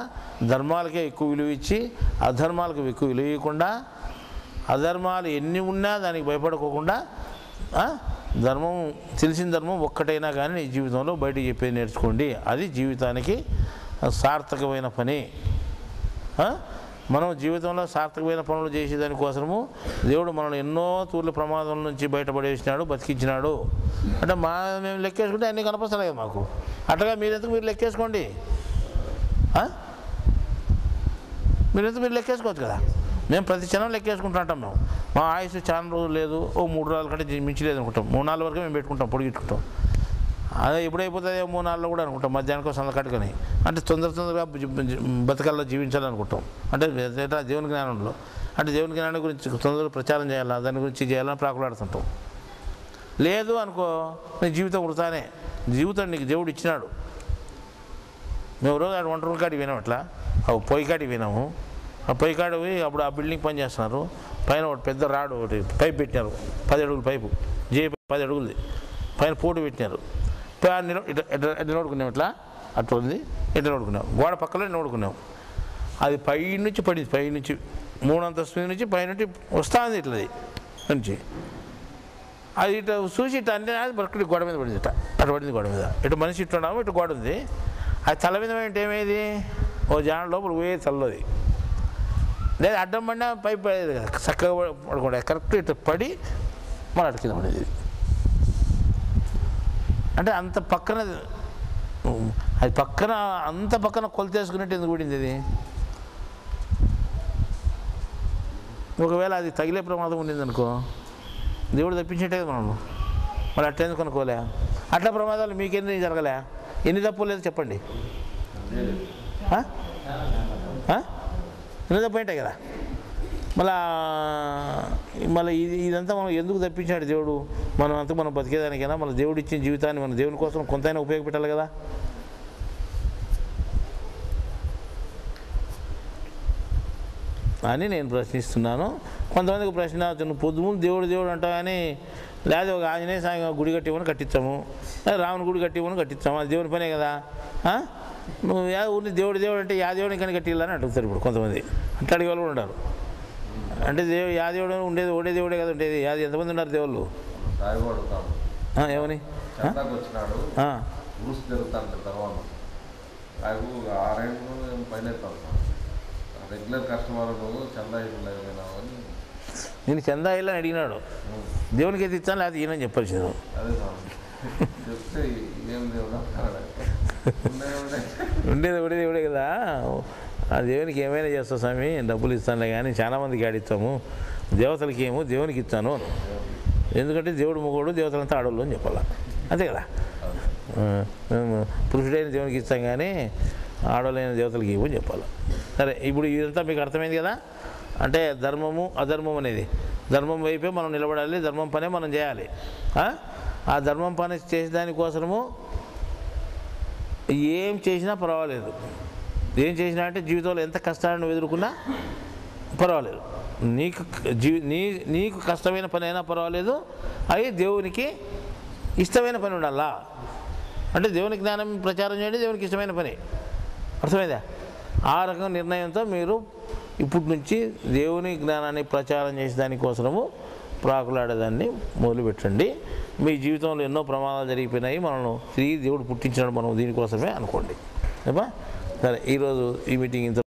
ధర్మాలకే ఎక్కువ విలువ ఇచ్చి అధర్మాలకు ఎక్కువ విలువ ఇవ్వకుండా, అధర్మాలు ఎన్ని ఉన్నా దానికి భయపడుకోకుండా ధర్మం తెలిసిన ధర్మం ఒక్కటైనా కానీ నీ జీవితంలో బయటకు చెప్పేది నేర్చుకోండి. అది జీవితానికి సార్థకమైన పని. మనం జీవితంలో సార్థకమైన పనులు చేసేదానికోసము దేవుడు మనల్ని ఎన్నో తూర్ల ప్రమాదం నుంచి బయటపడేసినాడు, బతికించినాడు. అంటే మేము లెక్కేసుకుంటే అన్నీ కనపస్తలేదు మాకు. అట్లాగా మీరెందుకు మీరు లెక్కేసుకోండి. మీరు లెక్కేసుకోవచ్చు కదా. మేము ప్రతి క్షణం లెక్కేసుకుంటుంటాం. మా ఆయుష్ చాలా రోజులు లేదు, 3 రోజుల కంటే మించి లేదు అనుకుంటాం. 3-4 వరకు మేము పెట్టుకుంటాం, పొడిగించుకుంటాం. అదే ఎప్పుడైపోతుంది 3-4 కూడా అనుకుంటాం, మధ్యాహ్నం సందకట్టుకొని. అంటే తొందరగా బతకాల్లో జీవించాలనుకుంటాం. అంటే దేవుని జ్ఞానంలో అంటే దేవుని జ్ఞానం గురించి తొందరగా ప్రచారం చేయాలా, దాని గురించి చేయాలని ప్రాకులాడుతుంటాం. లేదు అనుకో నీ జీవితం వృతానే. జీవితం నీకు దేవుడు ఇచ్చినాడు. మేము రోజు 1 రూమ్ కాడికి వినాం, అట్లా పొయ్యి కాడికి వినాము. ఆ పొయ్యి కాడ పోయి అప్పుడు ఆ బిల్డింగ్ పని చేస్తున్నారు. పైన ఒకటి పెద్ద రాడు ఒకటి పైప్ పెట్టినారు, 10 అడుగుల పైపు, 10 అడుగులది పైన పోటు పెట్టినారు. ఎట్లా నోడుకున్నాం, ఇట్లా అట్లా ఉంది, ఎట్లా నోడుకున్నాం, గోడ పక్కలో నోడుకున్నాం. అది పైనుంచి పడింది, పైనుంచి 3 అంతస్తుల నుంచి పైనుంచి వస్తూ ఉంది ఇట్లది నుంచి. అది ఇట్లా చూసి ఇట్లా అంటే అది బొక్కటి గోడ మీద పడింది, ఇట్లా అట్లా పడింది గోడ మీద. ఇటు మనిషి ఇట్లా ఉన్నాము, ఇటు గోడ ఉంది. అది తల మీద ఏంటి ఏమేది ఓ జాన లోపల పోయే చల్లది, లేదా అడ్డం పడినా పై పడేది కదా, చక్కగా పడకుండా కరెక్ట్ ఇట్లా పడి మన అటు కింద పడేది. అంటే అంత పక్కన, అది పక్కన అంత పక్కన కొలతేసుకున్నట్టు ఎందుకు పడింది అది? ఒకవేళ అది తగిలే ప్రమాదం ఉండింది అనుకో, దేవుడు తప్పించేటే కదా మనం, మరి అట్లా ఎందుకు అనుకోలే? అట్లా ప్రమాదాలు మీకెన్ని జరగలే? ఎన్ని తప్పులు లేదు చెప్పండి, ఎన్ని తప్పు ఉంటాయి కదా. మళ్ళీ ఇదంతా మనం ఎందుకు తప్పించాడు దేవుడు? మనం అంతా మనం బతికేదానికైనా మన దేవుడు ఇచ్చిన జీవితాన్ని మన దేవుని కోసం కొంతైనా ఉపయోగపెట్టాలి కదా. అని నేను ప్రశ్నిస్తున్నాను. కొంతమందికి ప్రశ్న, నువ్వు పొద్దుమూలు దేవుడు దేవుడు అంటావు కానీ లేదా ఒక ఆంజనేయ స్వామి గుడి కట్టివని కట్టించాము, రాముని గుడి కట్టివని కట్టించాము, అది దేవుని పనే కదా. నువ్వు ఊరిని దేవుడు దేవుడు అంటే యా దేవుడిని కానీ కట్టిల్లని అడుగుతారు ఇప్పుడు కొంతమంది. అట్లా అడిగే వాళ్ళు కూడా ఉంటారు. అంటే యా దేవుడు ఉండేది ఒకటే దేవుడే కదా ఉండేది, అది ఎంతమంది ఉన్నారు దేవుళ్ళు? ఏమని రెగ్యులర్ కస్టమర్ చందా నేను చందా ఇల్లని అడిగినాడు, దేవునికి అయితే ఇచ్చాను లేదా ఈయనని చెప్పాల్సింది. అదే చెప్తే ఏం ఉండేది ఒకటే దేవుడే కదా, ఆ దేవునికి ఏమైనా చేస్తా స్వామి, డబ్బులు ఇస్తానులే కానీ చాలామందికి ఆడిస్తాము, దేవతలకి ఏమో దేవునికి ఇస్తాను. ఎందుకంటే దేవుడు మొగోడు, దేవతలంతా ఆడవాళ్ళు అని చెప్పాలా, అంతే కదా. పురుషుడైన దేవునికి ఇస్తాం కానీ ఆడవాళ్ళైన దేవతలకి ఏమో చెప్పాలి. సరే, ఇప్పుడు ఇదంతా మీకు అర్థమైంది కదా. అంటే ధర్మము అధర్మం అనేది, ధర్మం వైపే మనం నిలబడాలి, ధర్మం పనే మనం చేయాలి. ఆ ధర్మం పని చేసేదానికోసము ఏం చేసినా పర్వాలేదు. ఏం చేసినా అంటే జీవితంలో ఎంత కష్టాలను ఎదుర్కొన్నా పర్వాలేదు. నీకు కష్టమైన పని అయినా పర్వాలేదు, అవి దేవునికి ఇష్టమైన పని ఉండాలా. అంటే దేవుని జ్ఞానం ప్రచారం చేయండి, దేవునికి ఇష్టమైన పని. అర్థమైందా? ఆ రకం నిర్ణయంతో మీరు ఇప్పటి నుంచి దేవుని జ్ఞానాన్ని ప్రచారం చేసే దానికోసము ప్రాకులాడేదాన్ని మొదలుపెట్టండి. మీ జీవితంలో ఎన్నో ప్రమాదాలు జరిగిపోయినాయి, మనల్ని తిరిగి దేవుడు పుట్టించినాడు మనం దీనికోసమే అనుకోండి. సరే, ఈరోజు ఈ మీటింగ్ ఇంత.